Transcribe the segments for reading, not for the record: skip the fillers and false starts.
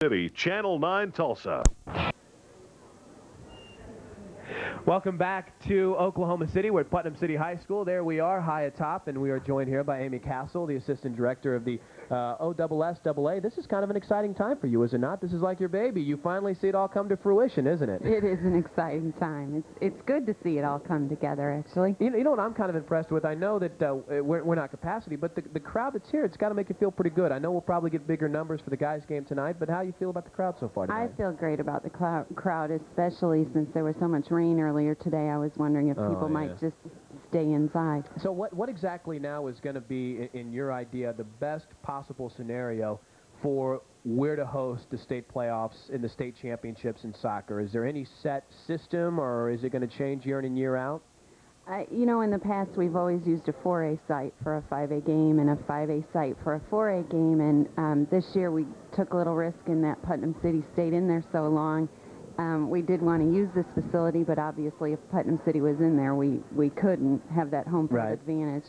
City, Channel 9 Tulsa. Welcome back to Oklahoma City. We're at Putnam City High School. There we are, high atop, and we are joined here by Amy Castle, the assistant director of the OSSAA. This is kind of an exciting time for you, is it not? This is like your baby. You finally see it all come to fruition, isn't it? It is an exciting time. It's good to see it all come together, actually. You know what I'm kind of impressed with? I know that we're not capacity, but the crowd that's here, it's got to make you feel pretty good. I know we'll probably get bigger numbers for the guys' game tonight, but how do you feel about the crowd so far tonight? I feel great about the crowd, especially since there was so much rain earlier today. I was wondering if people might just stay inside. So what exactly now is going to be, in your idea, the best possible scenario for where to host the state playoffs in the state championships in soccer? Is there any set system, or is it going to change year in and year out? You know, in the past, we've always used a 4A site for a 5A game and a 5A site for a 4A game, and this year we took a little risk in that Putnam City stayed in there so long. We did want to use this facility, but obviously if Putnam City was in there, we couldn't have that home field advantage.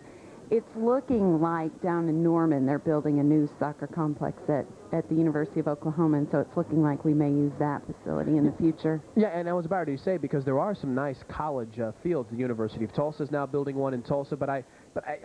It's looking like down in Norman they're building a new soccer complex at the University of Oklahoma, and so it's looking like we may use that facility in the future. Yeah, and I was about to say, because there are some nice college fields. The University of Tulsa is now building one in Tulsa, but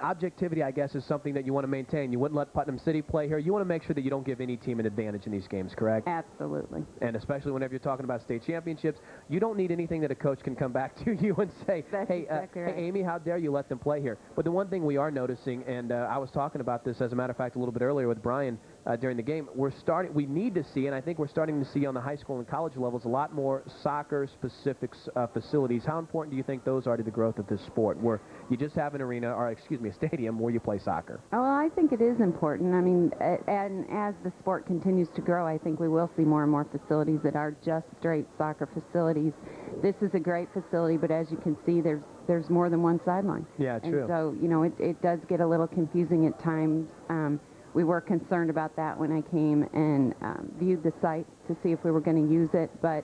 objectivity, I guess, is something that you want to maintain. You wouldn't let Putnam City play here. You want to make sure that you don't give any team an advantage in these games, correct? Absolutely. And especially whenever you're talking about state championships, you don't need anything that a coach can come back to you and say, hey, hey, Amy, how dare you let them play here? But the one thing we are noticing, and I was talking about this, as a matter of fact, a little bit earlier with Brian during the game, we need to see, and I think we're starting to see on the high school and college levels, a lot more soccer-specific facilities. How important do you think those are to the growth of this sport, where you just have an arena, or excuse me, a stadium where you play soccer? Oh, well, I think it is important. I mean, and as the sport continues to grow, I think we will see more and more facilities that are just straight soccer facilities. This is a great facility, but as you can see, there's more than one sideline. Yeah, true. And so, you know, it does get a little confusing at times. We were concerned about that when I came and viewed the site to see if we were going to use it, but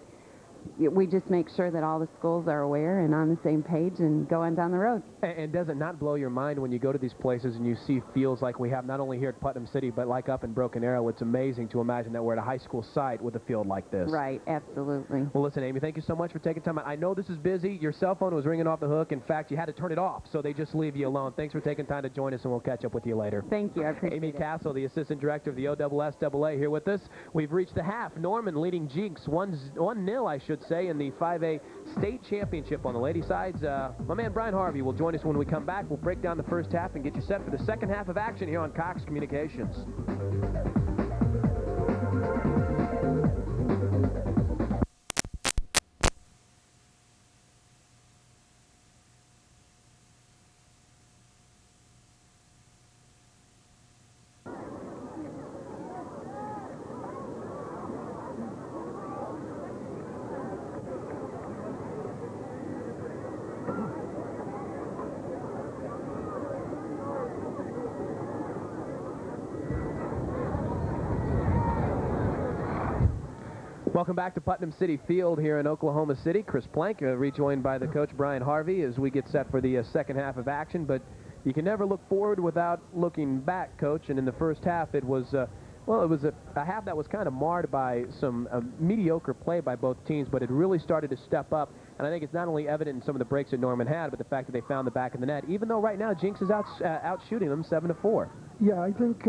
we just make sure that all the schools are aware and on the same page and go on down the road. And does it not blow your mind when you go to these places and you see fields like we have not only here at Putnam City, but like up in Broken Arrow? It's amazing to imagine that we're at a high school site with a field like this. Right, absolutely. Well, listen, Amy, thank you so much for taking time out. I know this is busy. Your cell phone was ringing off the hook. In fact, you had to turn it off, so they just leave you alone. Thanks for taking time to join us, and we'll catch up with you later. Thank you. I appreciate it. Amy Castle, the assistant director of the OSSAA, here with us. We've reached the half. Norman leading Jenks 1-0, I should say, in the 5A state championship on the ladies' sides. My man Brian Harvey will join us when we come back. We'll break down the first half and get you set for the second half of action here on Cox Communications. Welcome back to Putnam City Field here in Oklahoma City. Chris Plank, rejoined by the coach Brian Harvey as we get set for the second half of action. But you can never look forward without looking back, Coach. And in the first half, it was a half that was kind of marred by some mediocre play by both teams, but it really started to step up. And I think it's not only evident in some of the breaks that Norman had, but the fact that they found the back of the net, even though right now Jenks is out shooting them 7-4. Yeah, I think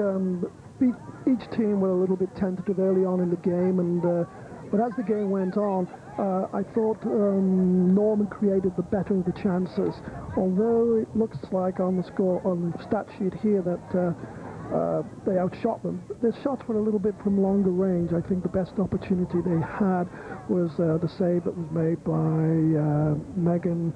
each team were a little bit tentative early on in the game, and but as the game went on, I thought Norman created the better of the chances. Although it looks like on the stat sheet here that they outshot them, their shots were a little bit from longer range. I think the best opportunity they had was the save that was made by Megan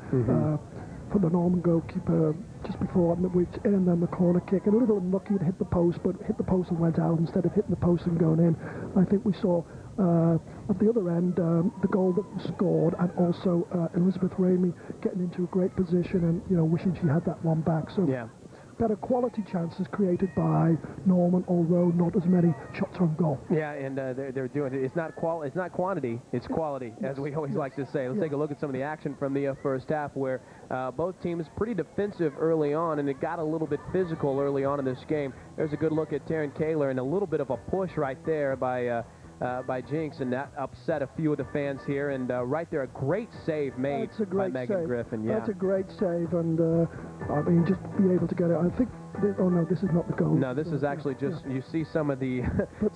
for the Norman goalkeeper just before, which earned them the corner kick. And a little unlucky to hit the post, but hit the post and went out instead of hitting the post and going in. I think we saw at the other end the goal that was scored, and also Elizabeth Ramey getting into a great position and, you know, wishing she had that one back. So yeah, better quality chances created by Norman, although not as many shots on goal. Yeah, and they're doing it. It's not quantity, it's quality, as we always like to say. Let's take a look at some of the action from the first half, where both teams pretty defensive early on, and it got a little bit physical early on in this game. There's a good look at Taryn Kaler, and a little bit of a push right there by by Jenks, and that upset a few of the fans here. And right there, a great save made by Megan Griffin. Yeah. That's a great save, and I mean, just be able to get it. I think. Oh no, this is not the goal. No, this is actually just you see some of the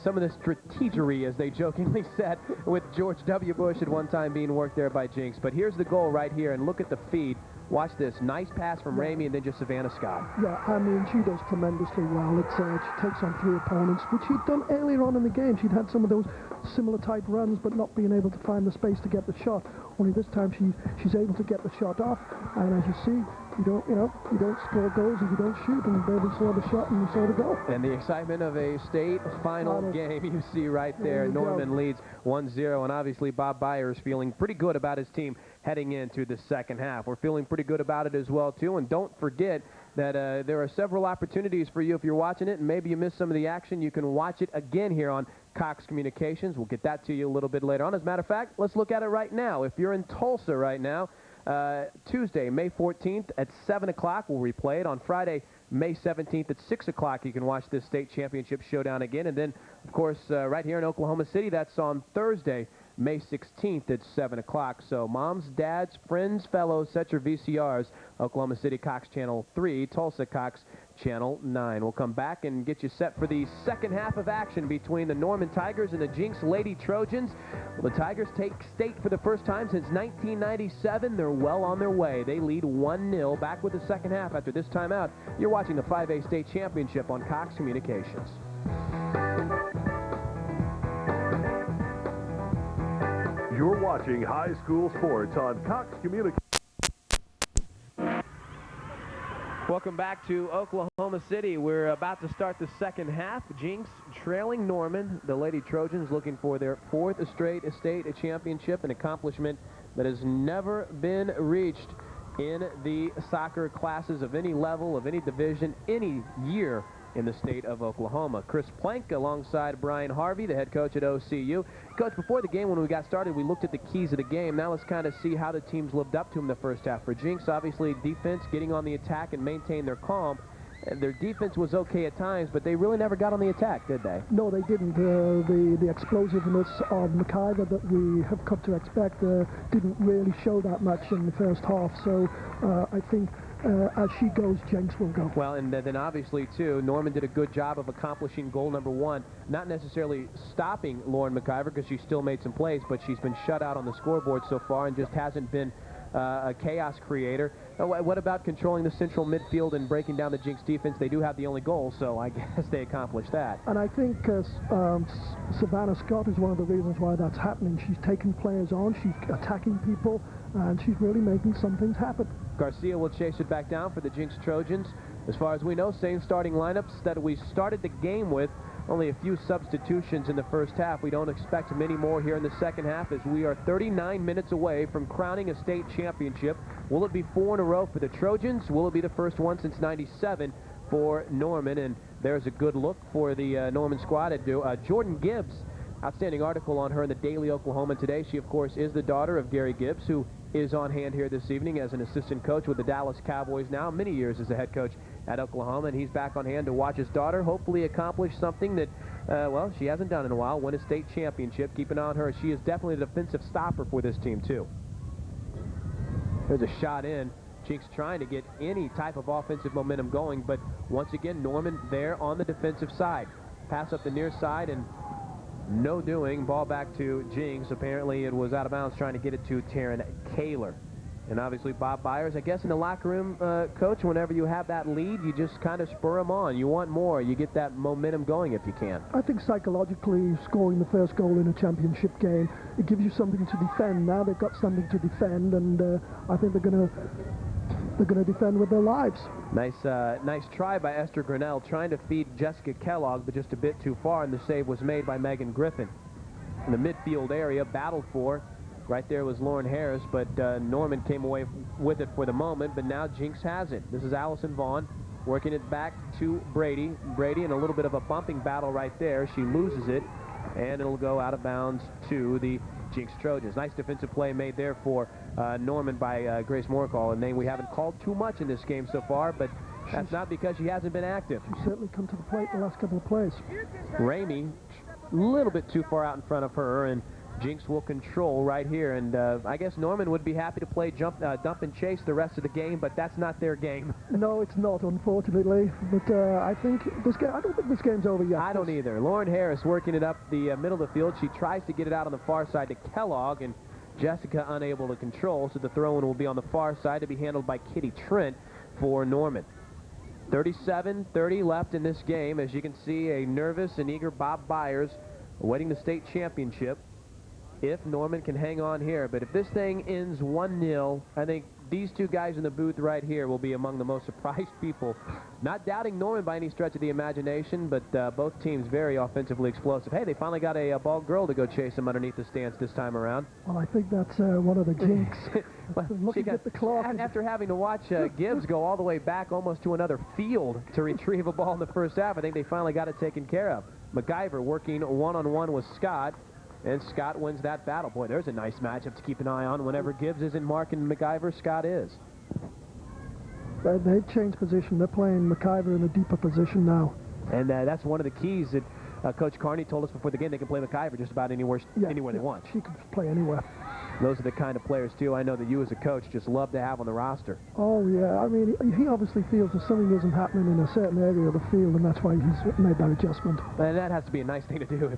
some of the strategery, as they jokingly said, with George W. Bush at one time being worked there by Jenks. But here's the goal right here, and look at the feed. Watch this. Nice pass from Ramey, and then just Savannah Scott. Yeah, I mean, she does tremendously well. She takes on 3 opponents, which she'd done earlier on in the game. She'd had some of those similar type runs, but not being able to find the space to get the shot. Only this time she's able to get the shot off, and as you see, you don't score goals if you don't shoot, and there we saw the shot and we saw the goal. And the excitement of a state final game you see right there. Norman leads 1-0, and obviously Bob Byers feeling pretty good about his team heading into the second half. We're feeling pretty good about it as well, too, and don't forget that there are several opportunities for you if you're watching it, and maybe you missed some of the action. You can watch it again here on Cox Communications. We'll get that to you a little bit later on. As a matter of fact, let's look at it right now. If you're in Tulsa right now, Tuesday, May 14th at 7 o'clock, we'll replay it. On Friday, May 17th at 6 o'clock, you can watch this state championship showdown again. And then, of course, right here in Oklahoma City, that's on Thursday, May 16th at 7 o'clock. So moms, dads, friends, fellows, set your VCRs. Oklahoma City Cox Channel 3, Tulsa Cox Channel 9. We'll come back and get you set for the second half of action between the Norman Tigers and the Jenks Lady Trojans. Well, the Tigers take state for the first time since 1997. They're well on their way. They lead 1-0. Back with the second half after this timeout. You're watching the 5A State Championship on Cox Communications. You're watching high school sports on Cox Communications. Welcome back to Oklahoma City. We're about to start the second half. Jenks trailing Norman. The Lady Trojans looking for their 4th straight state championship, an accomplishment that has never been reached in the soccer classes of any level, of any division, any year in the state of Oklahoma. Chris Plank alongside Brian Harvey, the head coach at OCU. Coach, before the game, when we got started, we looked at the keys of the game. Now let's kind of see how the teams lived up to them the first half. For Jenks, obviously defense, getting on the attack and maintain their calm. Their defense was okay at times, but they really never got on the attack, did they? No, they didn't. The explosiveness of McIver that we have come to expect didn't really show that much in the first half. So I think as she goes, Jenks will go. Well, and then obviously, too, Norman did a good job of accomplishing goal number 1, not necessarily stopping Lauren McIver because she still made some plays, but she's been shut out on the scoreboard so far and just hasn't been a chaos creator. What about controlling the central midfield and breaking down the Jenks defense? They do have the only goal, so I guess they accomplished that. And I think Savannah Scott is one of the reasons why that's happening. She's taking players on, she's attacking people, and she's really making some things happen. Garcia will chase it back down for the Jenks Trojans. As far as we know, same starting lineups that we started the game with. Only a few substitutions in the first half. We don't expect many more here in the second half as we are 39 minutes away from crowning a state championship. Will it be 4 in a row for the Trojans? Will it be the first one since '97 for Norman? And there's a good look for the Norman squad. Jordan Gibbs, outstanding article on her in the Daily Oklahoman today. She, of course, is the daughter of Gary Gibbs, who is on hand here this evening as an assistant coach with the Dallas Cowboys now, many years as a head coach at Oklahoma, and he's back on hand to watch his daughter hopefully accomplish something that, well, she hasn't done in a while, win a state championship. Keep an eye on her. She is definitely a defensive stopper for this team, too. There's a shot in. Jenks trying to get any type of offensive momentum going, but once again, Norman there on the defensive side. Pass up the near side, and no doing. Ball back to Jenks. Apparently it was out of bounds trying to get it to Taryn Kaler. And obviously Bob Byers, I guess in the locker room, Coach, whenever you have that lead, you just kind of spur them on. You want more. You get that momentum going if you can. I think psychologically scoring the first goal in a championship game, it gives you something to defend. Now they've got something to defend, and I think they're going to defend with their lives. Nice try by Esther Grinnell, trying to feed Jessica Kellogg, but just a bit too far, and the save was made by Megan Griffin. In the midfield area, battled for. Right there was Lauren Harris, but Norman came away with it for the moment, but now Jenks has it. This is Allison Vaughn working it back to Brady. Brady in a little bit of a bumping battle right there. She loses it, and it'll go out of bounds to the Jenks Trojans. Nice defensive play made there for Norman by Grace Morcall, a name we haven't called too much in this game so far, but that's not because she hasn't been active. She's certainly come to the plate the last couple of plays. Ramey a little bit too far out in front of her, and Jenks will control right here. And I guess Norman would be happy to play dump and chase the rest of the game, but that's not their game. No, it's not, unfortunately. But I think this game, I don't think this game's over yet. I don't either. Lauren Harris working it up the middle of the field. She tries to get it out on the far side to Kellogg, and Jessica unable to control, so the throw-in will be on the far side to be handled by Kitty Trent for Norman. 37-30 left in this game. As you can see, a nervous and eager Bob Byers awaiting the state championship if Norman can hang on here. But if this thing ends 1-0, I think these two guys in the booth right here will be among the most surprised people. Not doubting Norman by any stretch of the imagination, but both teams very offensively explosive. Hey, they finally got a ball girl to go chase him underneath the stance this time around. Well, I think that's one of the Jenks. Well, looking at the clock. After having to watch Gibbs go all the way back almost to another field to retrieve a ball in the first half, I think they finally got it taken care of. McIver working one-on-one with Scott, and Scott wins that battle. Boy, there's a nice matchup to keep an eye on. Whenever Gibbs isn't marking McIver, Scott is. They've changed position. They're playing McIver in a deeper position now. And that's one of the keys that Coach Carney told us before the game. They can play McIver just about anywhere they want. She can play anywhere. Those are the kind of players, too, I know that you as a coach just love to have on the roster. Oh, yeah. I mean, he obviously feels that something isn't happening in a certain area of the field, and that's why he's made that adjustment. And that has to be a nice thing to do.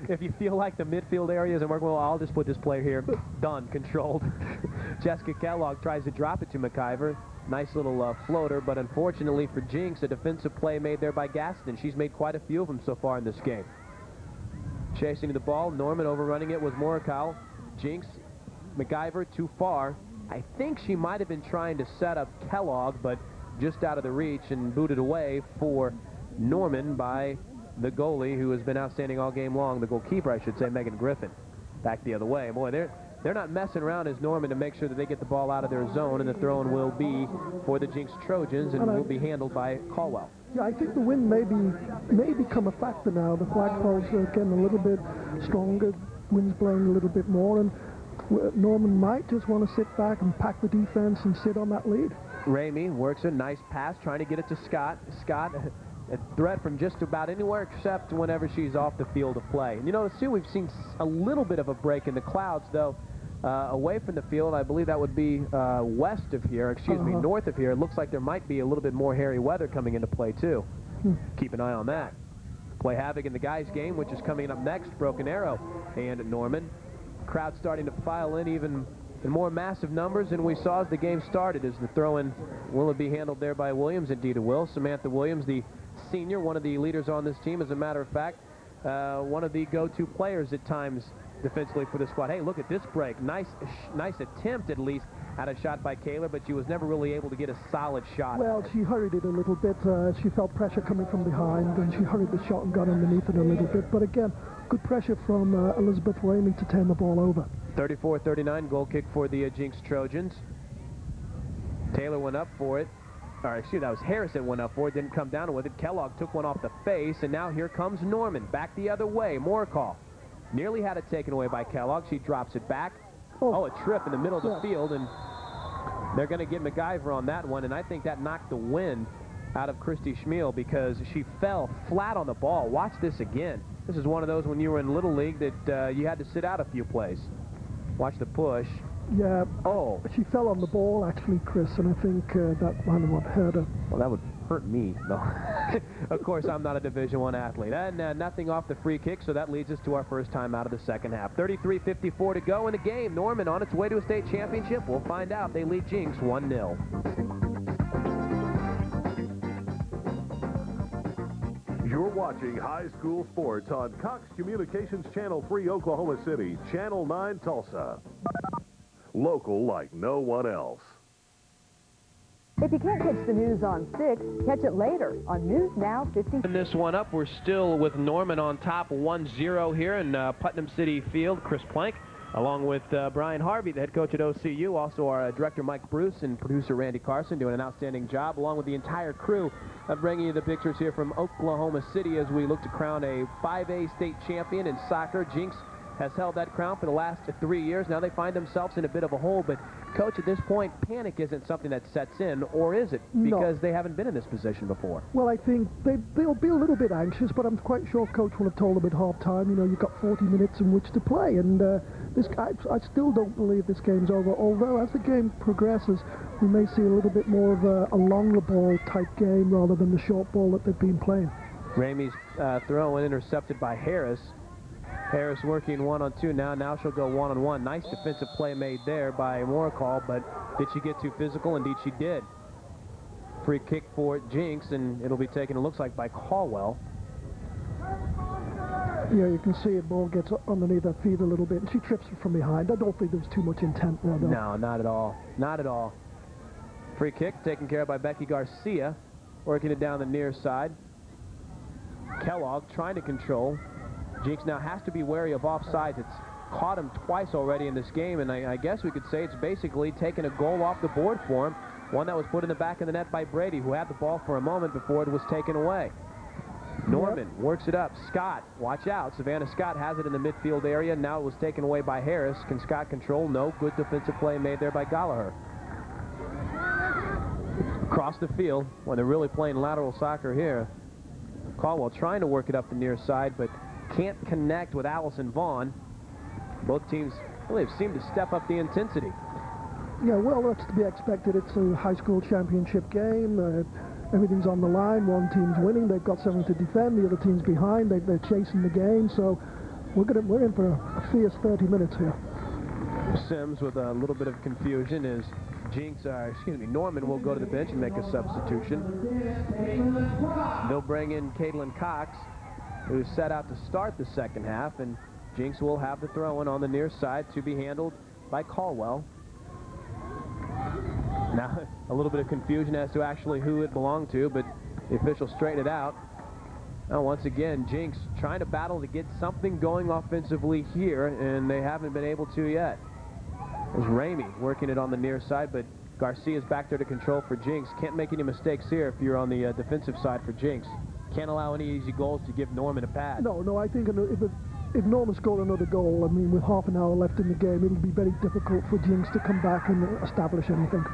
If you feel like the midfield area isn't working well, I'll just put this player here. Done. Controlled. Jessica Kellogg tries to drop it to McIver. Nice little floater, but unfortunately for Jenks, a defensive play made there by Gaston. She's made quite a few of them so far in this game. Chasing the ball, Norman overrunning it was Morikawa. Jenks, McIver too far. I think she might have been trying to set up Kellogg, but just out of the reach and booted away for Norman by the goalie, who has been outstanding all game long. The goalkeeper, I should say, Megan Griffin. Back the other way. Boy, they're not messing around as Norman to make sure that they get the ball out of their zone, and the throw-in will be for the Jenks Trojans and will be handled by Caldwell. Yeah, I think the wind may become a factor now. The flagpoles are getting a little bit stronger, wind's blowing a little bit more, and Norman might just want to sit back and pack the defense and sit on that lead. Ramey works a nice pass, trying to get it to Scott. Scott, a threat from just about anywhere except whenever she's off the field of play. And you notice, too, we've seen a little bit of a break in the clouds, though. Away from the field, I believe that would be west of here, north of here. It looks like there might be a little bit more hairy weather coming into play, too. Keep an eye on that. Play havoc in the guys' game, which is coming up next, Broken Arrow and Norman. Crowd starting to file in even in more massive numbers than we saw as the game started. As the throw-in will be handled there by Williams? Indeed it will. Samantha Williams, the senior, one of the leaders on this team, as a matter of fact, one of the go-to players at times defensively for the squad. Hey, look at this break. Nice attempt, at least, at a shot by Kaler, but she was never really able to get a solid shot. Well, she hurried it a little bit. She felt pressure coming from behind, and she hurried the shot and got underneath it a little bit. But again, good pressure from Elizabeth Ramey to turn the ball over. 34-39, goal kick for the Jenks Trojans. Taylor went up for it. Or, excuse me, that was Harris that went up for it, didn't come down with it. Kellogg took one off the face, and now here comes Norman. Back the other way. Morikawa nearly had it taken away by Kellogg. She drops it back. Oh, a trip in the middle of the field, and they're going to get McIver on that one, and I think that knocked the wind out of Christy Schmiel because she fell flat on the ball. Watch this again. This is one of those when you were in Little League that you had to sit out a few plays. Watch the push. Yeah. Oh. She fell on the ball, actually, Chris, and I think that might have what hurt her. Well, that would hurt me, though. Of course, I'm not a Division I athlete. And nothing off the free kick, so that leads us to our first time out of the second half. 33-54 to go in the game. Norman on its way to a state championship. We'll find out. They lead Jenks 1-0. You're watching high school sports on Cox Communications Channel 3 Oklahoma City, Channel 9 Tulsa. Local like no one else. If you can't catch the news on 6, catch it later on News Now 50. In this one up, we're still with Norman on top 1-0 here in Putnam City Field. Chris Plank, along with Brian Harvey, the head coach at OCU, also our director Mike Bruce and producer Randy Carson doing an outstanding job, along with the entire crew of bringing you the pictures here from Oklahoma City as we look to crown a 5A state champion in soccer. Jenks has held that crown for the last 3 years. Now they find themselves in a bit of a hole, but Coach, at this point, panic isn't something that sets in, or is it? Because they haven't been in this position before. Well, I think they'll be a little bit anxious, but I'm quite sure Coach will have told them at half-time, you know, you've got 40 minutes in which to play, and I still don't believe this game's over, although as the game progresses, we may see a little bit more of a longer ball type game rather than the short ball that they've been playing. Ramey's throw intercepted by Harris. Harris working 1-on-2 now. Now she'll go 1-on-1. Nice defensive play made there by Morcall, but did she get too physical? Indeed she did. Free kick for Jenks, and it'll be taken, it looks like, by Caldwell. Yeah, you can see it. Ball gets underneath her feet a little bit, and she trips it from behind. I don't think there was too much intent there, though. No, not at all. Not at all. Free kick taken care of by Becky Garcia, working it down the near side. Kellogg trying to control. Jenks now has to be wary of offsides. It's caught him twice already in this game, and I guess we could say it's basically taken a goal off the board for him. One that was put in the back of the net by Brady, who had the ball for a moment before it was taken away. Norman works it up. Scott, watch out. Savannah Scott has it in the midfield area. Now it was taken away by Harris. Can Scott control? No. Good defensive play made there by Gallagher. Across the field, when they're really playing lateral soccer here. Caldwell trying to work it up the near side, but can't connect with Allison Vaughn. Both teams really have seemed to step up the intensity. Yeah, well, that's to be expected. It's a high school championship game. Everything's on the line. One team's winning. They've got something to defend. The other team's behind. They're chasing the game. So we're in for a fierce 30 minutes here. Sims with a little bit of confusion as Norman will go to the bench and make a substitution. They'll bring in Caitlin Cox, who's set out to start the second half, and Jenks will have the throw-in on the near side to be handled by Caldwell. Now, a little bit of confusion as to actually who it belonged to, but the officials straightened it out. Now, once again, Jenks trying to battle to get something going offensively here, and they haven't been able to yet. There's Ramey working it on the near side, but Garcia's back there to control for Jenks. Can't make any mistakes here if you're on the defensive side for Jenks. Can't allow any easy goals to give Norman a pad. No, I think if Norman scored another goal, I mean, with half an hour left in the game, it'll be very difficult for Jenks to come back and establish anything.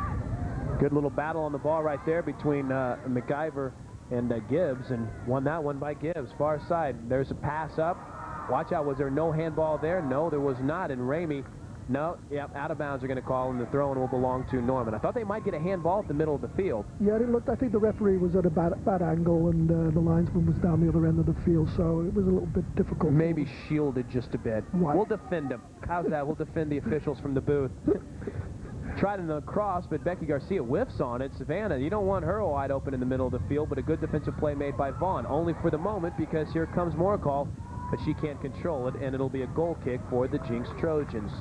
Good little battle on the ball right there between McIver and Gibbs, and won that one by Gibbs. Far side, there's a pass up. Watch out, was there no handball there? No, there was not, and Ramey, no, yep, out of bounds are going to call, and the throw-in will belong to Norman. I thought they might get a handball at the middle of the field. Yeah, it looked, I think the referee was at a bad angle, and the linesman was down the other end of the field, so it was a little bit difficult. Maybe shielded just a bit. Right. We'll defend him. How's that? We'll defend the officials from the booth. Tried in the cross, but Becky Garcia whiffs on it. Savannah, you don't want her wide open in the middle of the field, but a good defensive play made by Vaughn. Only for the moment, because here comes Morcall, but she can't control it, and it'll be a goal kick for the Jenks Trojans.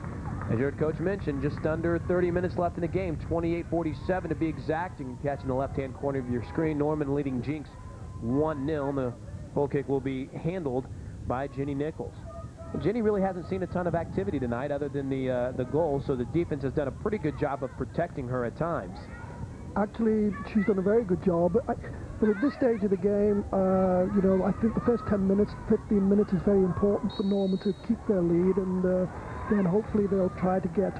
As your coach mentioned, just under 30 minutes left in the game, 28-47 to be exact. You can catch in the left-hand corner of your screen. Norman leading Jenks 1-0. The goal kick will be handled by Jenny Nichols. Jenny really hasn't seen a ton of activity tonight other than the goal, so the defense has done a pretty good job of protecting her at times. Actually, she's done a very good job. But at this stage of the game, you know, I think the first 10 minutes, 15 minutes is very important for Norman to keep their lead, and then hopefully they'll try to get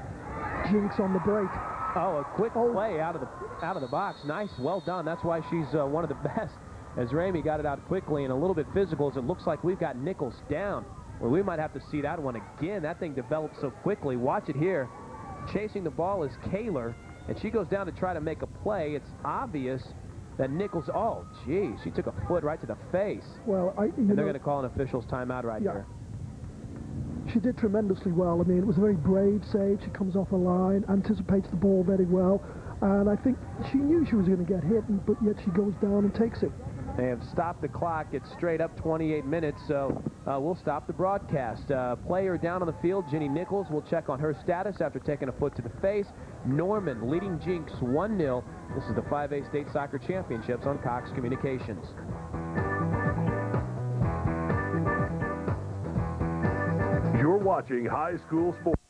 Jenks on the break. Oh, a quick play out of the box. Nice, well done. That's why she's one of the best. As Ramey got it out quickly and a little bit physical, as it looks like we've got Nichols down. Well, we might have to see that one again. That thing developed so quickly. Watch it here. Chasing the ball is Kaler, and she goes down to try to make a play. It's obvious that Nichols, oh, geez, she took a foot right to the face. Well, and they're going to call an official's timeout right there. She did tremendously well. I mean, it was a very brave save. She comes off a line, anticipates the ball very well, and I think she knew she was going to get hit, but yet she goes down and takes it. They have stopped the clock. It's straight up 28 minutes, so we'll stop the broadcast. Player down on the field, Jenny Nichols. We'll check on her status after taking a foot to the face. Norman leading Jenks 1-0. This is the 5A State Soccer Championships on Cox Communications. You're watching high school sports.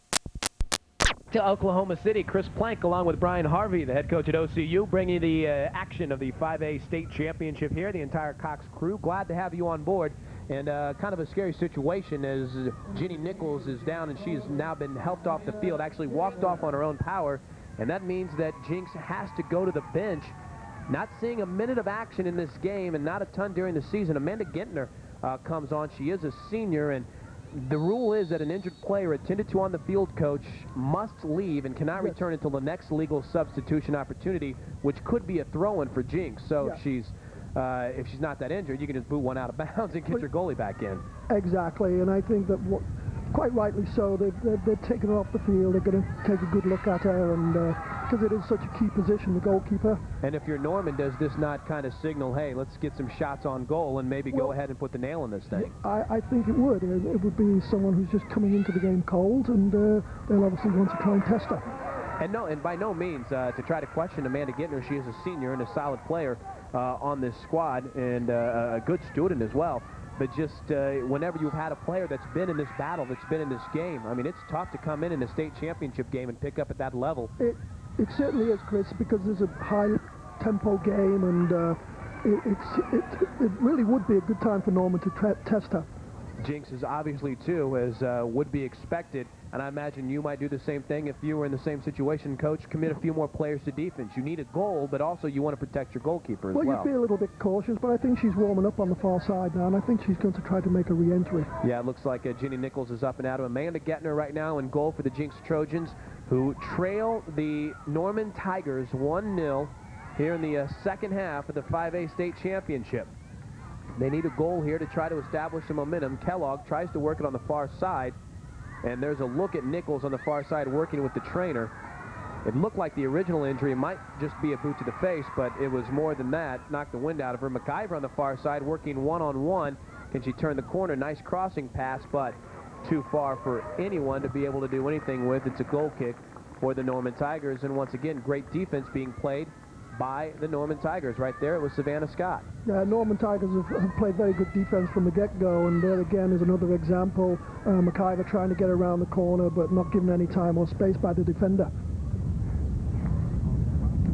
To Oklahoma City, Chris Plank along with Brian Harvey, the head coach at OCU, bringing the action of the 5A State Championship here. The entire Cox crew, glad to have you on board And kind of a scary situation as Jenny Nichols is down, and she's now been helped off the field, actually walked off on her own power, and that means that Jenks has to go to the bench. Not seeing a minute of action in this game and not a ton during the season. Amanda Gentner comes on. She is a senior, and the rule is that an injured player attended to on the field, coach, must leave and cannot return until the next legal substitution opportunity, which could be a throw-in for Jenks. So if she's not that injured, you can just boot one out of bounds and get your goalie back in. Exactly, and I think that quite rightly so, they've taken her off the field. They're going to take a good look at her, and because it is such a key position, the goalkeeper. And if you're Norman, does this not kind of signal, hey, let's get some shots on goal and maybe go ahead and put the nail in this thing? I think it would. It would be someone who's just coming into the game cold, and they'll obviously want to try and test her. And by no means to try to question Amanda Gentner. She is a senior and a solid player on this squad, and a good student as well. But just whenever you've had a player that's been in this battle, that's been in this game, I mean, it's tough to come in a state championship game and pick up at that level. It certainly is, Chris, because there's a high-tempo game, and it really would be a good time for Norman to test her. Jenks is obviously, too, as would be expected, and I imagine you might do the same thing if you were in the same situation, Coach. Commit a few more players to defense. You need a goal, but also you want to protect your goalkeeper as well. Well, you'd be a little bit cautious, but I think she's warming up on the far side now, and I think she's going to try to make a re-entry. Yeah, it looks like Jenny Nichols is up and out of Amanda Gentner right now in goal for the Jenks Trojans, who trail the Norman Tigers 1-0 here in the second half of the 5A state championship. They need a goal here to try to establish some momentum. Kellogg tries to work it on the far side, and there's a look at Nichols on the far side working with the trainer. It looked like the original injury might just be a boot to the face, but it was more than that. Knocked the wind out of her. McIver on the far side working one-on-one. Can she turn the corner? Nice crossing pass, but too far for anyone to be able to do anything with. It's a goal kick for the Norman Tigers, and once again, great defense being played by the Norman Tigers. Right there, it was Savannah Scott. Yeah, Norman Tigers have played very good defense from the get-go, and there again is another example. McIver trying to get around the corner, but not given any time or space by the defender.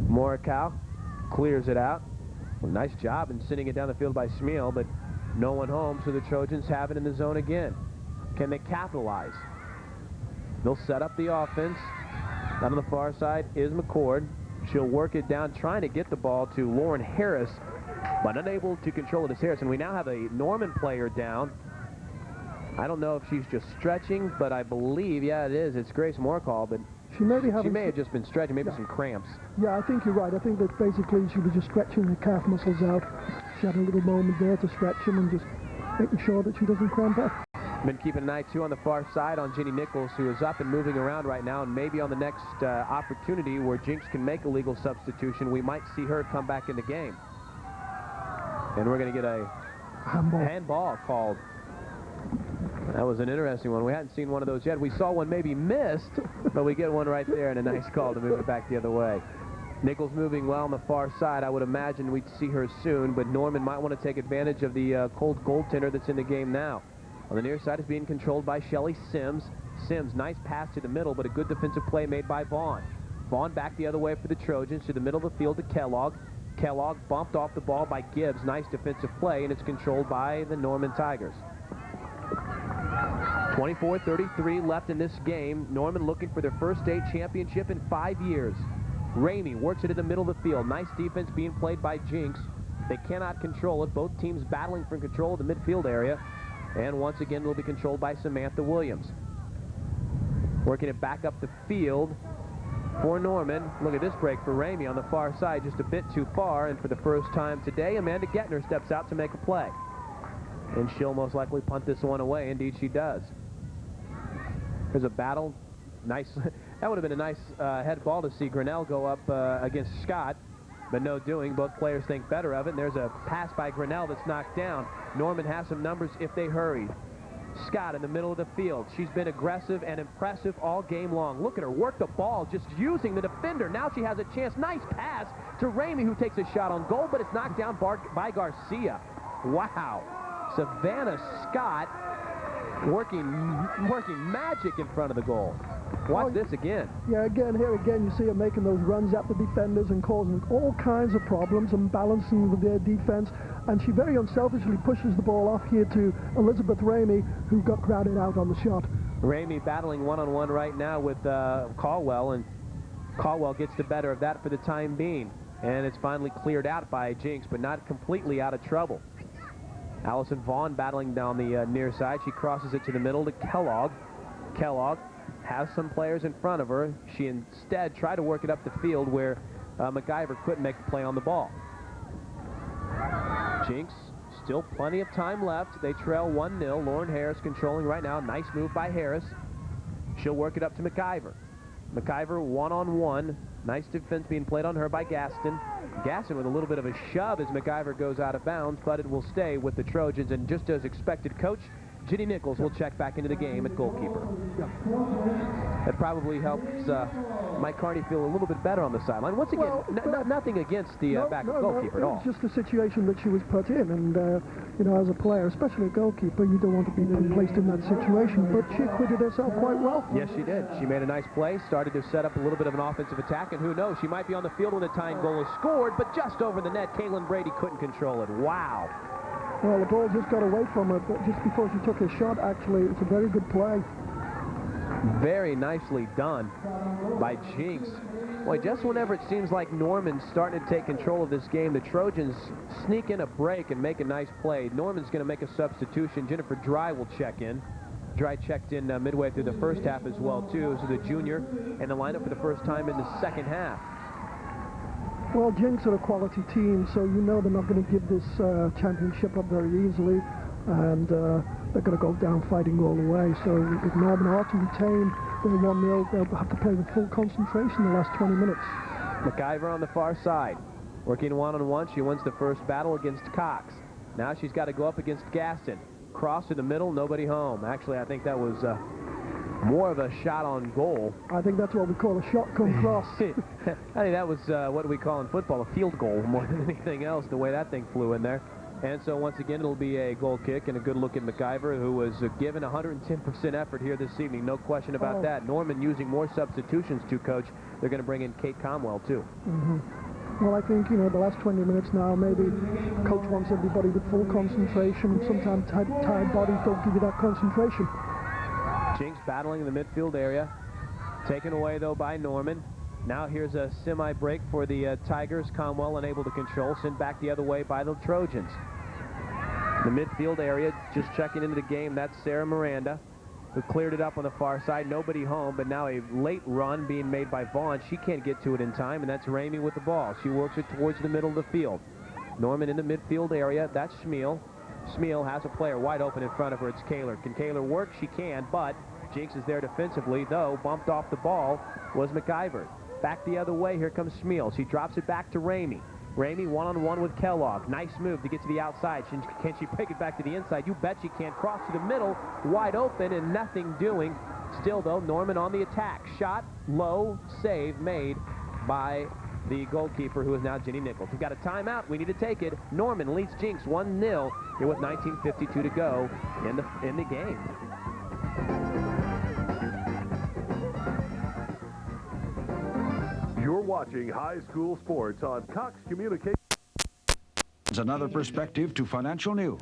Morikawa clears it out. Well, nice job in sending it down the field by Schmiel, but no one home, so the Trojans have it in the zone again. Can they capitalize? They'll set up the offense. Down on the far side is McCord. She'll work it down, trying to get the ball to Lauren Harris, but unable to control it as Harrison. We now have a Norman player down. I don't know if she's just stretching, but I believe, yeah, it is. It's Grace Morcall, but she may have just been stretching, maybe some cramps. Yeah, I think you're right. I think that basically she was just stretching her calf muscles out. She had a little moment there to stretch them and just making sure that she doesn't cramp up. Been keeping an eye, too, on the far side on Jenny Nichols, who is up and moving around right now, and maybe on the next opportunity where Jenks can make a legal substitution, we might see her come back in the game. And we're going to get a handball called. That was an interesting one. We hadn't seen one of those yet. We saw one maybe missed, but we get one right there and a nice call to move it back the other way. Nichols moving well on the far side. I would imagine we'd see her soon, but Norman might want to take advantage of the cold goaltender that's in the game now. On the near side is being controlled by Shelly Sims. Sims, nice pass to the middle, but a good defensive play made by Vaughn. Vaughn back the other way for the Trojans to the middle of the field to Kellogg. Kellogg bumped off the ball by Gibbs. Nice defensive play, and it's controlled by the Norman Tigers. 24:33 left in this game. Norman looking for their first state championship in 5 years. Ramey works it in the middle of the field. Nice defense being played by Jenks. They cannot control it. Both teams battling for control of the midfield area. And once again, will be controlled by Samantha Williams. Working it back up the field for Norman. Look at this break for Ramey on the far side, just a bit too far. And for the first time today, Amanda Gentner steps out to make a play. And she'll most likely punt this one away. Indeed, she does. There's a battle. Nice. That would have been a nice head ball to see Grinnell go up against Scott. But no doing. Both players think better of it. And there's a pass by Grinnell that's knocked down. Norman has some numbers if they hurry. Scott in the middle of the field. She's been aggressive and impressive all game long. Look at her work the ball, just using the defender. Now she has a chance. Nice pass to Ramey, who takes a shot on goal, but it's knocked down by Garcia. Wow. Savannah Scott working magic in front of the goal. Watch this again. Yeah, here again, you see her making those runs at the defenders and causing all kinds of problems and balancing with their defense. and she very unselfishly pushes the ball off here to Elizabeth Ramey, who got crowded out on the shot. Ramey battling one-on-one right now with Caldwell, and Caldwell gets the better of that for the time being. And it's finally cleared out by Jenks, but not completely out of trouble. Allison Vaughn battling down the near side. She crosses it to the middle to Kellogg. Kellogg has some players in front of her. She instead tried to work it up the field where MacIver couldn't make the play on the ball. Jenks, still plenty of time left. They trail 1-0. Lauren Harris controlling right now. Nice move by Harris. She'll work it up to MacIver. MacIver one-on-one. Nice defense being played on her by Gaston. Gaston with a little bit of a shove as MacIver goes out of bounds, but it will stay with the Trojans. And just as expected, Coach Ginny Nichols will check back into the game at goalkeeper. That probably helps Mike Carney feel a little bit better on the sideline. Once again, nothing against the backup goalkeeper at all. It's just the situation that she was put in, and you know, as a player, especially a goalkeeper, you don't want to be placed in that situation. But she acquitted herself quite well. Yes, she did. She made a nice play, started to set up a little bit of an offensive attack, and who knows, she might be on the field when the tying goal is scored, but just over the net, Kaylin Brady couldn't control it. Wow. Well, the ball just got away from her, but just before she took her shot, actually, it's a very good play. Very nicely done by Jenks. Boy, just whenever it seems like Norman's starting to take control of this game, the Trojans sneak in a break and make a nice play. Norman's going to make a substitution. Jennifer Dry will check in. Dry checked in midway through the first half as well, too. So the junior in the lineup for the first time in the second half. Well, Jenks are a quality team, so you know they're not going to give this championship up very easily, and they're going to go down fighting all the way. So if Norman are to retain their 1-0, they'll have to play with full concentration the last 20 minutes. MacIver on the far side, working one-on-one. She wins the first battle against Cox. Now she's got to go up against Gaston. Cross to the middle, nobody home. Actually, I think that was more of a shot on goal. I think that's what we call a shot come cross. I think that was what we call in football a field goal more than anything else, the way that thing flew in there. And so once again, it'll be a goal kick and a good look at MacIver, who was given 110% effort here this evening. No question about that. Norman using more substitutions too, Coach. They're going to bring in Kate Comwell, too. Well, I think, you know, the last 20 minutes now, maybe Coach wants everybody with full concentration. Sometimes tired bodies don't give you that concentration. Jenks battling in the midfield area. Taken away, though, by Norman. Now here's a semi-break for the Tigers. Comwell unable to control. Sent back the other way by the Trojans. The midfield area, just checking into the game, that's Sarah Miranda, who cleared it up on the far side. Nobody home, but now a late run being made by Vaughn. She can't get to it in time, and that's Ramey with the ball. She works it towards the middle of the field. Norman in the midfield area. That's Schmiel. Schmiel has a player wide open in front of her. It's Kaler. Can Kaler work? She can, but Jenks is there defensively, though bumped off the ball was MacIver. Back the other way, here comes Schmiel. She drops it back to Ramey. Ramey one-on-one with Kellogg. Nice move to get to the outside. Can she break it back to the inside? You bet she can. Cross to the middle, wide open and nothing doing. Still, though, Norman on the attack. Shot, low, save made by the goalkeeper, who is now Ginny Nichols. We've got a timeout. We need to take it. Norman leads Jenks 1-0 here with 19:52 to go in the game. You're watching High School Sports on Cox Communications. Another perspective to financial news.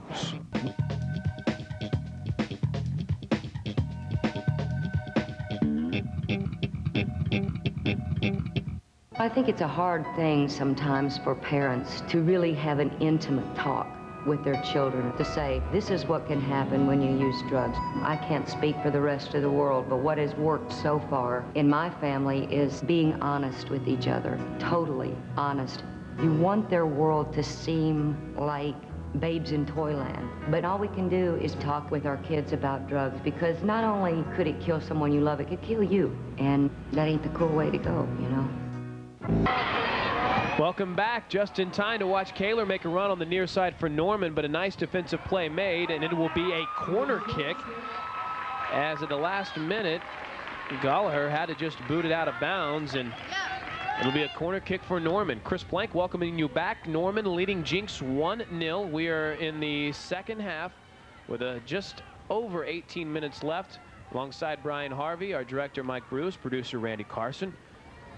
I think it's a hard thing sometimes for parents to really have an intimate talk with their children, to say, this is what can happen when you use drugs. I can't speak for the rest of the world, but what has worked so far in my family is being honest with each other, totally honest. You want their world to seem like babes in toyland, but all we can do is talk with our kids about drugs, because not only could it kill someone you love, it could kill you, and that ain't the cool way to go, you know. Welcome back. Just in time to watch Kaler make a run on the near side for Norman, but a nice defensive play made, and it will be a corner kick, as at the last minute Gallagher had to just boot it out of bounds, and it'll be a corner kick for Norman. Chris Plank welcoming you back. Norman leading Jenks 1-0. We are in the second half with just over 18 minutes left. Alongside Brian Harvey, our director Mike Bruce, producer Randy Carson.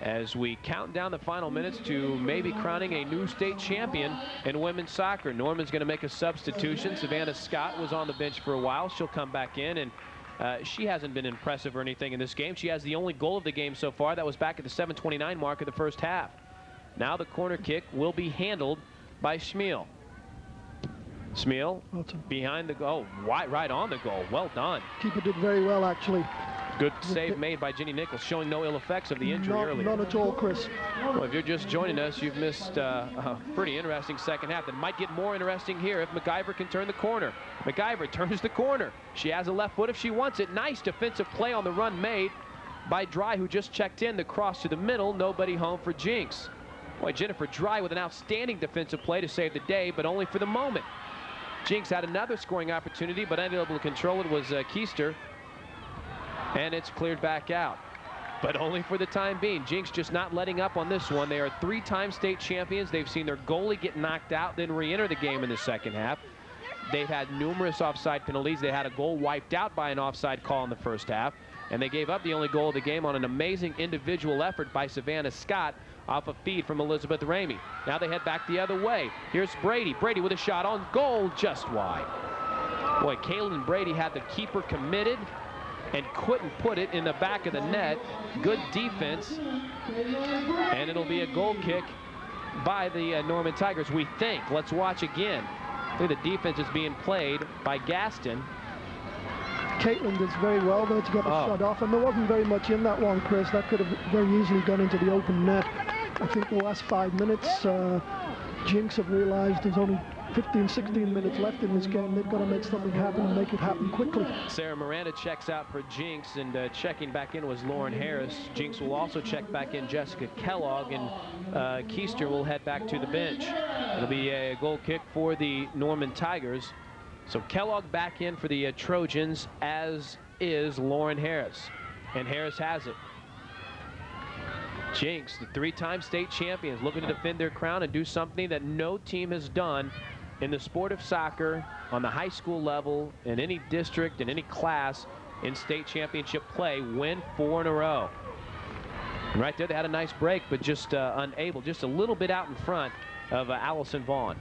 as we count down the final minutes to maybe crowning a new state champion in women's soccer. Norman's going to make a substitution. Savannah Scott was on the bench for a while. She'll come back in, and she hasn't been impressive or anything in this game. She has the only goal of the game so far. That was back at the 7:29 mark of the first half. Now the corner kick will be handled by Schmiel. Schmiel behind the goal. Right on the goal. Well done. Keeper did very well, actually. Good save made by Jenny Nichols, showing no ill effects of the injury earlier. None at all, Chris. Well, if you're just joining us, you've missed a pretty interesting second half that might get more interesting here if McIver can turn the corner. McIver turns the corner. She has a left foot if she wants it. Nice defensive play on the run made by Dry, who just checked in. The cross to the middle, nobody home for Jenks. Boy, Jennifer Dry with an outstanding defensive play to save the day, but only for the moment. Jenks had another scoring opportunity, but unable to control it was Keister. And it's cleared back out, but only for the time being. Jenks just not letting up on this one. They are 3-time state champions. They've seen their goalie get knocked out, then re-enter the game in the second half. They've had numerous offside penalties. They had a goal wiped out by an offside call in the first half, and they gave up the only goal of the game on an amazing individual effort by Savannah Scott off a feed from Elizabeth Ramey. Now they head back the other way. Here's Brady. Brady with a shot on goal, just wide. Boy, Kaylin Brady had the keeper committed and couldn't put it in the back of the net. Good defense, and it'll be a goal kick by the Norman Tigers, we think. Let's watch again. I think the defense is being played by Gaston. Caitlin does very well there to get the shot off, and there wasn't very much in that one, Chris. That could have very easily gone into the open net. I think the last 5 minutes, Jenks have realized there's only 15, 16 minutes left in this game. They've got to make something happen and make it happen quickly. Sarah Miranda checks out for Jenks, and checking back in was Lauren Harris. Jenks will also check back in Jessica Kellogg, and Keister will head back to the bench. It'll be a goal kick for the Norman Tigers. So Kellogg back in for the Trojans, as is Lauren Harris. And Harris has it. Jenks, the 3-time state champions, looking to defend their crown and do something that no team has done in the sport of soccer on the high school level, in any district, in any class, in state championship play, win 4 in a row. And right there, they had a nice break, but just unable, just a little bit out in front of Allison Vaughn.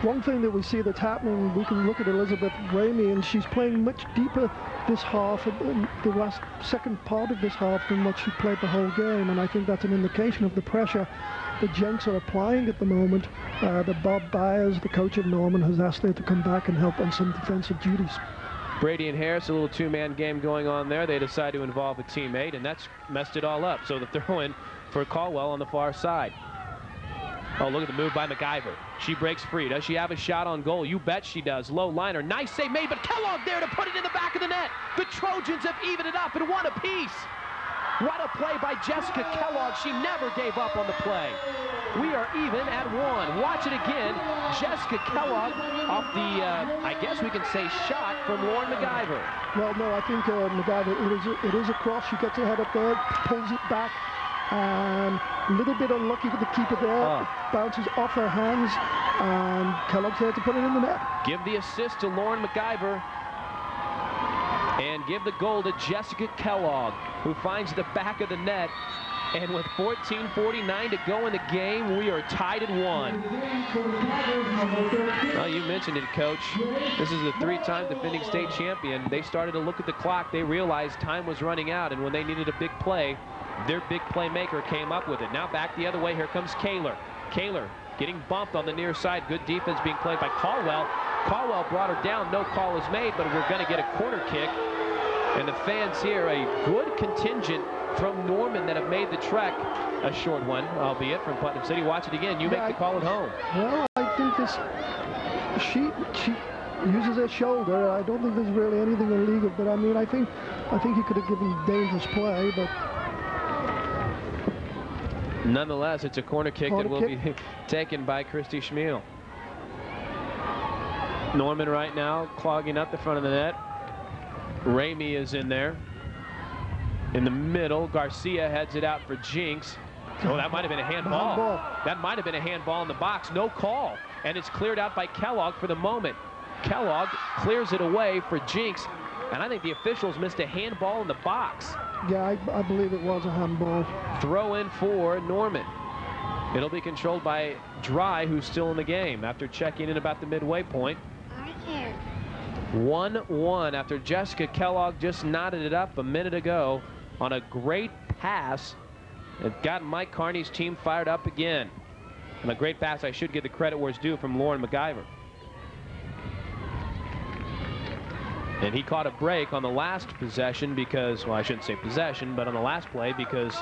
One thing that we see that's happening, we can look at Elizabeth Ramey, and she's playing much deeper this half, in the second part of this half, than what she played the whole game, and I think that's an indication of the pressure the Jenks are applying at the moment. That Bob Byers, the coach of Norman, has asked her to come back and help on some defensive duties. Brady and Harris, a little two-man game going on there. They decide to involve a teammate, and that's messed it all up. So the throw-in for Caldwell on the far side. Oh, look at the move by McIver. She breaks free. Does she have a shot on goal? You bet she does. Low liner. Nice save made, but Kellogg there to put it in the back of the net. The Trojans have evened it up and won a piece. What a play by Jessica Kellogg. She never gave up on the play. We are even at 1. Watch it again. Jessica Kellogg off the, I guess we can say, shot from Lauren McIver. Well, no, I think McIver, it is a cross. She gets her head up there, pulls it back, and a little bit unlucky for the keeper there. It bounces off her hands, and Kellogg's there to put it in the net. Give the assist to Lauren McIver, and give the goal to Jessica Kellogg, who finds the back of the net. And with 14:49 to go in the game, we are tied at 1. Well, you mentioned it, Coach. This is the 3-time defending state champion. They started to look at the clock. They realized time was running out, and when they needed a big play, their big playmaker came up with it. Now back the other way. Here comes Kaler. Kaler getting bumped on the near side. Good defense being played by Caldwell. Caldwell brought her down. No call is made, but we're going to get a corner kick. And the fans here, a good contingent from Norman that have made the trek. A short one, albeit, from Putnam City. Watch it again. You make the call at home. Well, I think this, she uses her shoulder. I don't think there's really anything illegal, but I mean, I think he could have given dangerous play, but nonetheless, it's a corner kick that will be taken by Christy Schmiel. Norman right now clogging up the front of the net. Ramey is in there. In the middle, Garcia heads it out for Jenks. Oh, that might have been a handball. That might have been a handball in the box. No call. And it's cleared out by Kellogg for the moment. Kellogg clears it away for Jenks. And I think the officials missed a handball in the box. Yeah, I believe it was a handball. Throw in for Norman. It'll be controlled by Dry, who's still in the game after checking in about the midway point. 1-1 after Jessica Kellogg just knotted it up a minute ago on a great pass. It got Mike Carney's team fired up again. And a great pass, I should give the credit where it's due, from Lauren McIver. And he caught a break on the last possession because, well, I shouldn't say possession, but on the last play because,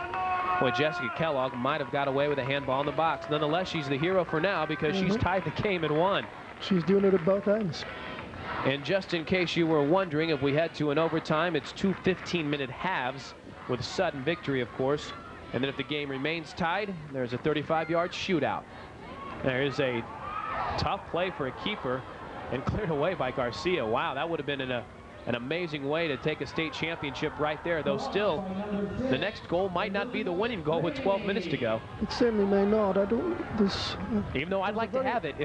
boy, Jessica Kellogg might have got away with a handball in the box. Nonetheless, she's the hero for now because she's tied the game at 1. She's doing it at both ends. And just in case you were wondering, if we head to an overtime, it's 2 15-minute halves with sudden victory, of course. And then if the game remains tied, there's a 35-yard shootout. There's a tough play for a keeper and cleared away by Garcia. Wow, that would have been an amazing way to take a state championship right there, though still the next goal might not be the winning goal with 12 minutes to go. It certainly may not. Even though I'd like to have it.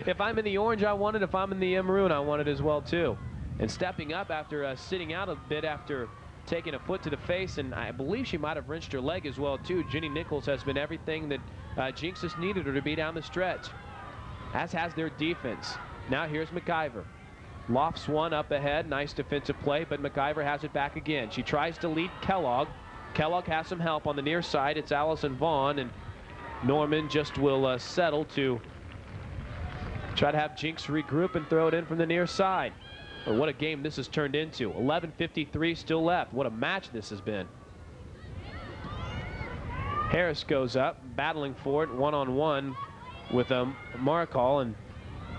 If I'm in the orange, I want it. If I'm in the maroon, I want it as well too. And stepping up after sitting out a bit after taking a foot to the face, and I believe she might have wrenched her leg as well too. Jenny Nichols has been everything that Jenks has needed her to be down the stretch, as has their defense. Now here's McIver. Lofts one up ahead. Nice defensive play, but McIver has it back again. She tries to lead Kellogg. Kellogg has some help on the near side. It's Allison Vaughn, and Norman just will settle to try to have Jenks regroup and throw it in from the near side. But what a game this has turned into. 11:53 still left. What a match this has been. Harris goes up, battling for it one-on-one with Markall, and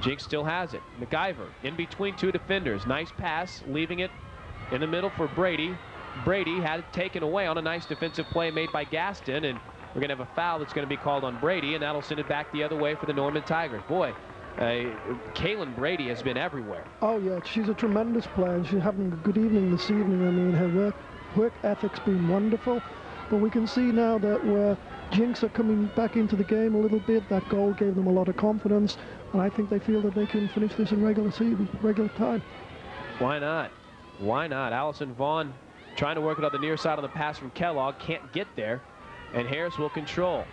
Jenks still has it. McIver in between two defenders. Nice pass, leaving it in the middle for Brady. Brady had it taken away on a nice defensive play made by Gaston, and we're going to have a foul that's going to be called on Brady, and that'll send it back the other way for the Norman Tigers. Boy, Kaylin Brady has been everywhere. Oh, yeah, she's a tremendous player, and she's having a good evening this evening. I mean, her work ethic's been wonderful, but we can see now that where Jenks are coming back into the game a little bit. That goal gave them a lot of confidence, and I think they feel that they can finish this in regular time. Why not? Why not? Allison Vaughn trying to work it on the near side on the pass from Kellogg. Can't get there, and Harris will control.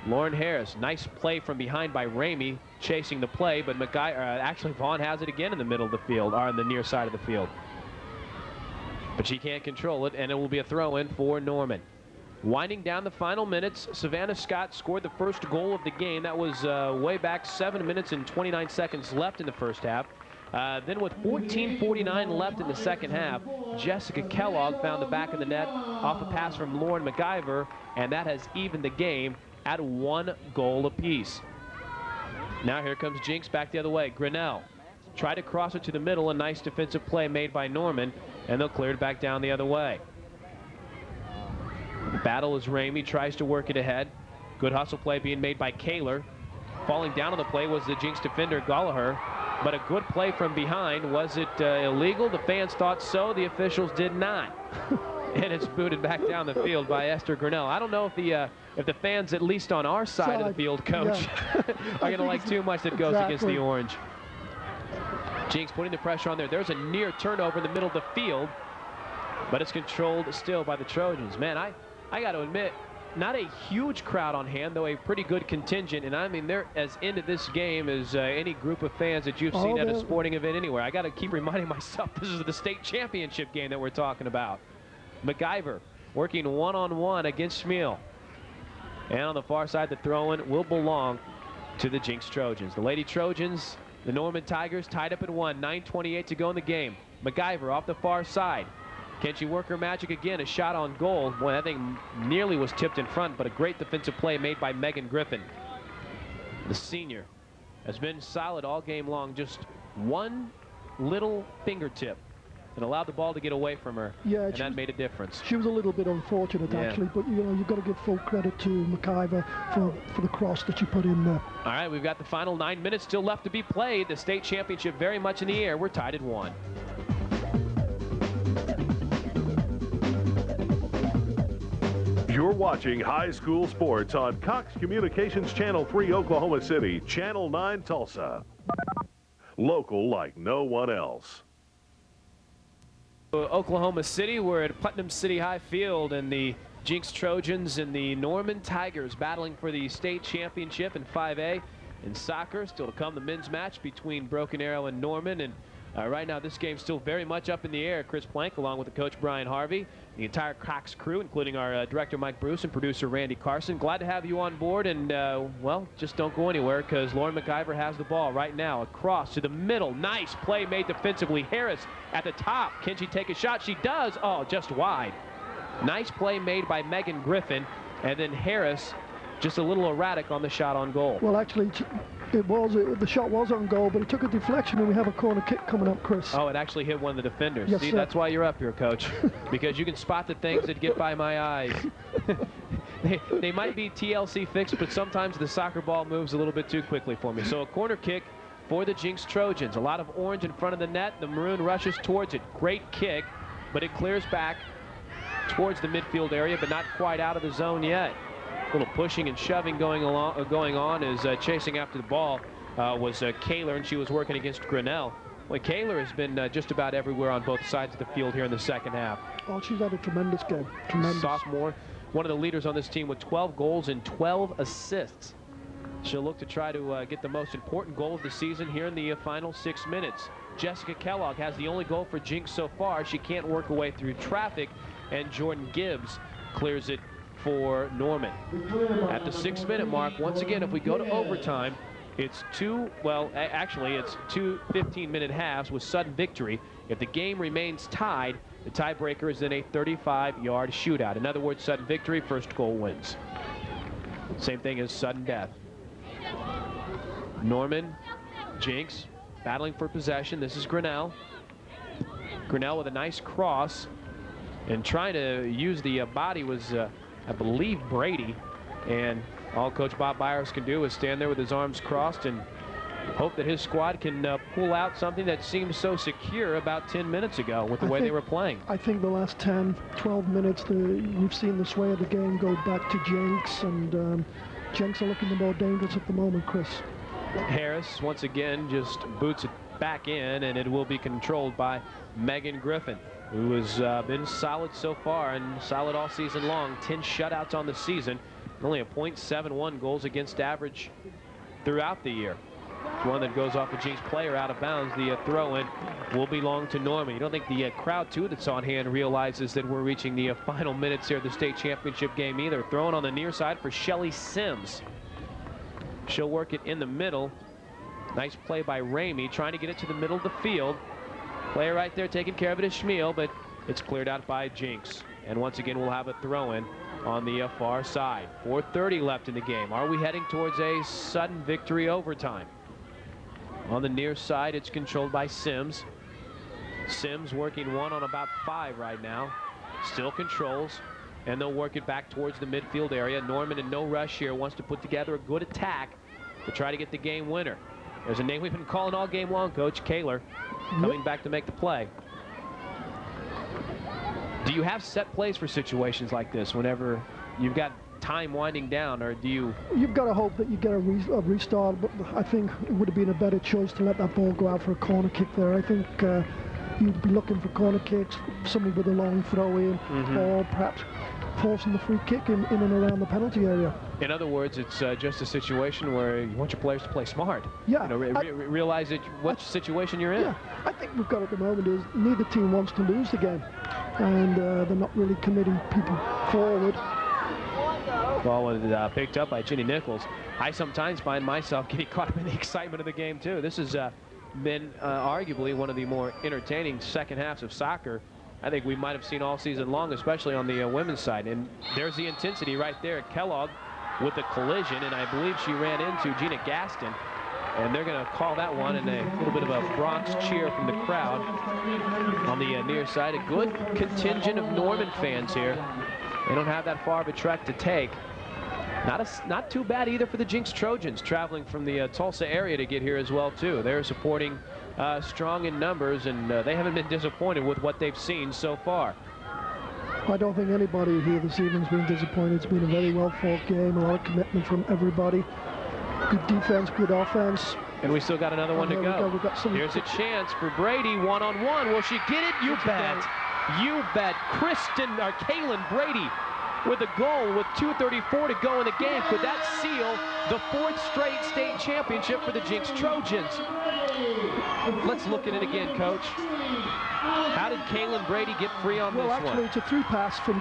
Lauren Harris, nice play from behind by Ramey, chasing the play, but actually Vaughn has it again in the middle of the field, or on the near side of the field. But she can't control it, and it will be a throw-in for Norman. Winding down the final minutes, Savannah Scott scored the first goal of the game. That was way back, 7 minutes and 29 seconds left in the first half. Then with 14:49 left in the second half, Jessica Kellogg found the back of the net off a pass from Lauren McIver, and that has evened the game at 1 goal apiece. Now here comes Jenks back the other way. Grinnell tried to cross it to the middle. A nice defensive play made by Norman, and they'll clear it back down the other way. The battle as Ramey tries to work it ahead. Good hustle play being made by Kaler. Falling down on the play was the Jenks defender Gallagher, but a good play from behind. Was it illegal? The fans thought so. The officials did not. And it's booted back down the field by Esther Grinnell. I don't know if the fans, at least on our side of the field, Coach, are going to like too much that goes against the orange. Jenks putting the pressure on there. There's a near turnover in the middle of the field, but it's controlled still by the Trojans. Man, I got to admit, not a huge crowd on hand, though a pretty good contingent. And I mean, they're as into this game as any group of fans that you've seen at a sporting event anywhere. I got to keep reminding myself this is the state championship game that we're talking about. McIver working one-on-one against Schmiel. And on the far side, the throw-in will belong to the Jenks Trojans. The Lady Trojans, the Norman Tigers, tied up at 1. 9:28 to go in the game. McIver off the far side. Can she work her magic again? A shot on goal. Boy, that thing nearly was tipped in front, but a great defensive play made by Megan Griffin. The senior has been solid all game long. Just one little fingertip that allowed the ball to get away from her, and that made a difference. She was a little bit unfortunate, actually, but you've got to give full credit to McIver for the cross that she put in there. All right, we've got the final 9 minutes still left to be played. The state championship very much in the air. We're tied at 1. You're watching high school sports on Cox Communications Channel 3 Oklahoma City, Channel 9 Tulsa. Local like no one else. Oklahoma City. We're at Putnam City High Field, and the Jenks Trojans and the Norman Tigers battling for the state championship in 5A. In soccer, still to come, the men's match between Broken Arrow and Norman. And right now, this game's still very much up in the air. Chris Plank, along with the coach Brian Harvey, the entire Cox crew, including our director Mike Bruce and producer Randy Carson. Glad to have you on board, and well, just don't go anywhere, because Lauren McIver has the ball right now. Across to the middle. Nice play made defensively. Harris at the top. Can she take a shot? She does. Oh, just wide. Nice play made by Megan Griffin, and then Harris just a little erratic on the shot on goal. Well, actually, the shot was on goal, but it took a deflection, and we have a corner kick coming up, Chris. Oh, it actually hit one of the defenders. Yes, see, sir. That's why you're up here, Coach, because you can spot the things that get by my eyes. They might be TLC fixed, but sometimes the soccer ball moves a little bit too quickly for me. So a corner kick for the Jenks Trojans. A lot of orange in front of the net. The maroon rushes towards it. Great kick, but it clears back towards the midfield area, but not quite out of the zone yet. A little pushing and shoving going on as chasing after the ball was Kaler, and she was working against Grinnell. Well, Kaler has been just about everywhere on both sides of the field here in the second half. Oh, she's had a tremendous game. Tremendous. Sophomore, one of the leaders on this team with 12 goals and 12 assists. She'll look to try to get the most important goal of the season here in the final 6 minutes. Jessica Kellogg has the only goal for Jenks so far. She can't work her way through traffic, and Jordan Gibbs clears it for Norman. At the 6-minute mark, once again, if we go to overtime, it's two 15-minute halves with sudden victory. If the game remains tied, the tiebreaker is in a 35-yard shootout. In other words, sudden victory, first goal wins. Same thing as sudden death. Norman, Jenks, battling for possession. This is Grinnell. Grinnell with a nice cross, and trying to use the body was, I believe, Brady. And all Coach Bob Byers can do is stand there with his arms crossed and hope that his squad can pull out something that seemed so secure about 10 minutes ago with the way they were playing. I think the last 10, 12 minutes, we've seen the sway of the game go back to Jenks, and Jenks are looking the more dangerous at the moment, Chris. Harris, once again, just boots it back in, and it will be controlled by Megan Griffin, who has been solid so far and solid all season long. 10 shutouts on the season, only a .71 goals against average throughout the year. It's one that goes off a Jenks player out of bounds. The throw-in will belong to Norman. You don't think the crowd, too, that's on hand realizes that we're reaching the final minutes here of the state championship game either. Throwing on the near side for Shelly Sims. She'll work it in the middle. Nice play by Ramey, trying to get it to the middle of the field. Player right there taking care of it is Schmiel, but it's cleared out by Jenks. And once again, we'll have a throw-in on the far side. 4:30 left in the game. Are we heading towards a sudden victory overtime? On the near side, it's controlled by Sims. Sims working one on about 5 right now. Still controls, and they'll work it back towards the midfield area. Norman in no rush here, wants to put together a good attack to try to get the game winner. There's a name we've been calling all game long, Coach, Kaler, coming back to make the play. Do you have set plays for situations like this whenever you've got time winding down, or do you? You've got to hope that you get a restart, but I think it would have been a better choice to let that ball go out for a corner kick there. I think you'd be looking for corner kicks, somebody with a long throw in, or perhaps forcing the free kick in and around the penalty area. In other words, it's just a situation where you want your players to play smart. Yeah. You know, realize that what situation you're in. Yeah, I think we've got at the moment is neither team wants to lose the game, and they're not really committing people forward. Ball was picked up by Ginny Nichols. I sometimes find myself getting caught up in the excitement of the game, too. This has been arguably one of the more entertaining second halves of soccer I think we might have seen all season long, especially on the women's side. And there's the intensity right there. Kellogg with the collision, and I believe she ran into Gina Gaston. And they're going to call that one, and a little bit of a Bronx cheer from the crowd on the near side. A good contingent of Norman fans here. They don't have that far of a trek to take. Not too bad either for the Jenks Trojans, traveling from the Tulsa area to get here as well, too. They're supporting strong in numbers, and they haven't been disappointed with what they've seen so far. I don't think anybody here this evening's been disappointed. It's been a very well-fought game, a lot of commitment from everybody. Good defense, good offense. And we still got another one to go. We've got some. Here's a chance for Brady, one-on-one. Will she get it? You bet. You bet. Kaylin Brady with a goal with 2:34 to go in the game. Could that seal the 4th straight state championship for the Jenks Trojans? Let's look at it again, Coach. How did Kaylin Brady get free on this one? Well, actually, it's a through pass from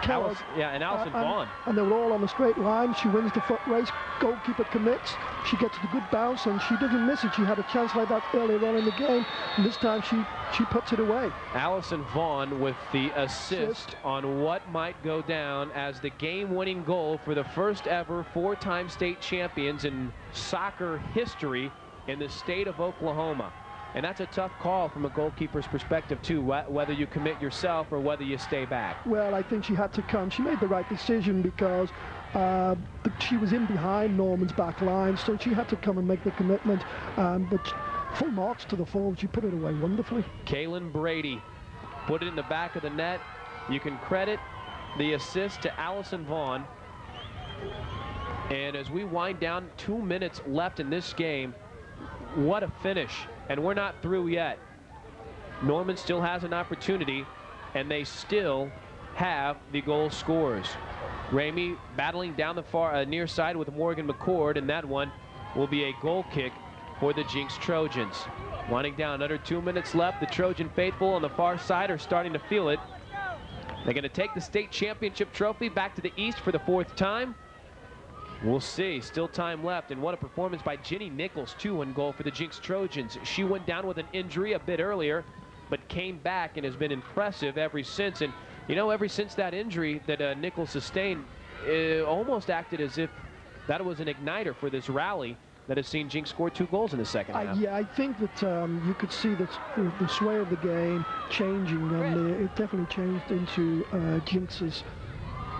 Kellogg. Yeah, and Allison Vaughn. And they were all on a straight line. She wins the foot race. Goalkeeper commits. She gets the good bounce, and she doesn't miss it. She had a chance like that earlier on in the game, and this time she puts it away. Allison Vaughn with the assist on what might go down as the game-winning goal for the first ever 4-time state champions in soccer history in the state of Oklahoma. And that's a tough call from a goalkeeper's perspective, too, whether you commit yourself or whether you stay back. Well, I think she had to come. She made the right decision because she was in behind Norman's back line, so she had to come and make the commitment. But full marks to the forward. She put it away wonderfully. Kaylin Brady put it in the back of the net. You can credit the assist to Allison Vaughn. And as we wind down, 2 minutes left in this game, what a finish. And we're not through yet. Norman still has an opportunity, and they still have the goal scorers. Ramey battling down the far near side with Morgan McCord, and that one will be a goal kick for the Jenks Trojans. Winding down, under 2 minutes left. The Trojan faithful on the far side are starting to feel it. They're going to take the state championship trophy back to the East for the 4th time. We'll see. Still time left. And what a performance by Jenny Nichols, too, in goal for the Jenks Trojans. She went down with an injury a bit earlier, but came back and has been impressive ever since. And, you know, ever since that injury that Nichols sustained, it almost acted as if that was an igniter for this rally that has seen Jenks score 2 goals in the second half. Yeah, I think that you could see the sway of the game changing, and it definitely changed into Jenks's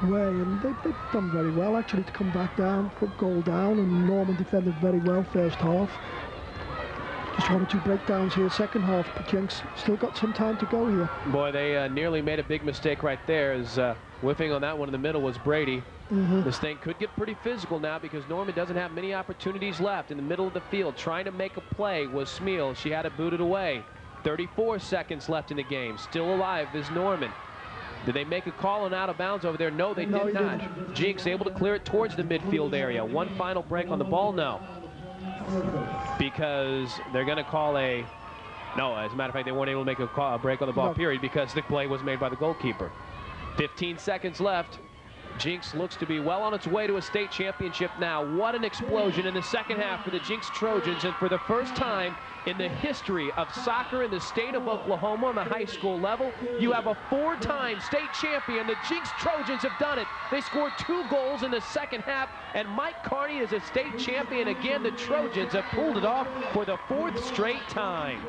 way, and they've done very well actually to come back down, put goal down, and Norman defended very well first half. Just 1 or 2 breakdowns here second half, but Jenks still got some time to go here. Boy, they nearly made a big mistake right there, as whiffing on that one in the middle was Brady. This thing could get pretty physical now because Norman doesn't have many opportunities left. In the middle of the field, trying to make a play was Smeal. She had it booted away. 34 seconds left in the game. Still alive is Norman. Did they make a call on out of bounds over there? No, they did not. Jenks able to clear it towards the midfield area. One final break on the ball? No. Because they're going to call a... No, as a matter of fact, they weren't able to make a break on the ball, period, because the play was made by the goalkeeper. 15 seconds left. Jenks looks to be well on its way to a state championship now. What an explosion in the second half for the Jenks Trojans, and for the first time in the history of soccer in the state of Oklahoma on the high school level, you have a 4-time state champion. The Jenks Trojans have done it. They scored 2 goals in the second half, and Mike Carney is a state champion again. The Trojans have pulled it off for the 4th straight time.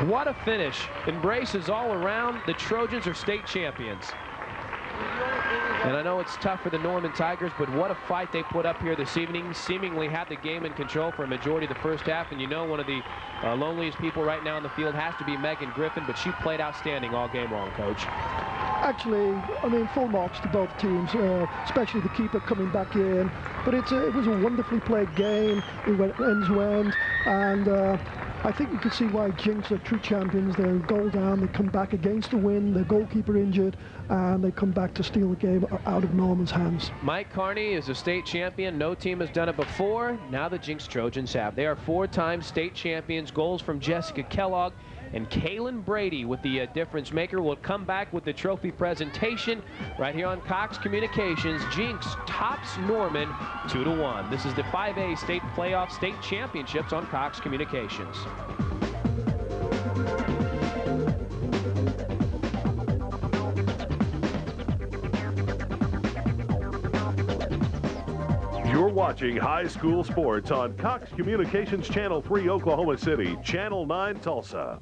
What a finish. Embraces all around. The Trojans are state champions. And I know it's tough for the Norman Tigers, but what a fight they put up here this evening. Seemingly had the game in control for a majority of the first half. And you know, one of the loneliest people right now in the field has to be Megan Griffin, but she played outstanding all game long, Coach. Actually, I mean, full marks to both teams, especially the keeper coming back in. But it was a wonderfully played game. It went end to end, and I think you can see why Jenks are true champions. They're goal down, they come back against the wind, their goalkeeper injured, and they come back to steal the game out of Norman's hands. Mike Carney is a state champion. No team has done it before. Now the Jenks Trojans have. They are 4-time state champions. Goals from Jessica Kellogg and Kaylin Brady with the difference maker. Will come back with the trophy presentation right here on Cox Communications. Jenks tops Norman 2-1. This is the 5A state playoff state championships on Cox Communications. You're watching high school sports on Cox Communications Channel 3 Oklahoma City, Channel 9 Tulsa.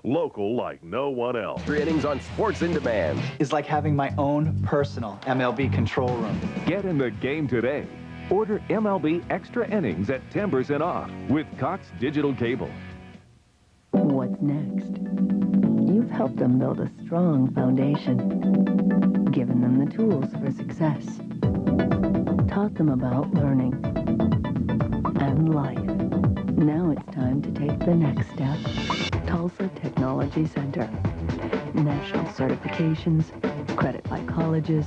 Local like no one else. 3 innings on Sports in Demand. It's like having my own personal MLB control room. Get in the game today. Order MLB Extra Innings at 10% off with Cox Digital Cable. What's next? You've helped them build a strong foundation, given them the tools for success, taught them about learning and life. Now it's time to take the next step. Tulsa Technology Center. National certifications, credit by colleges,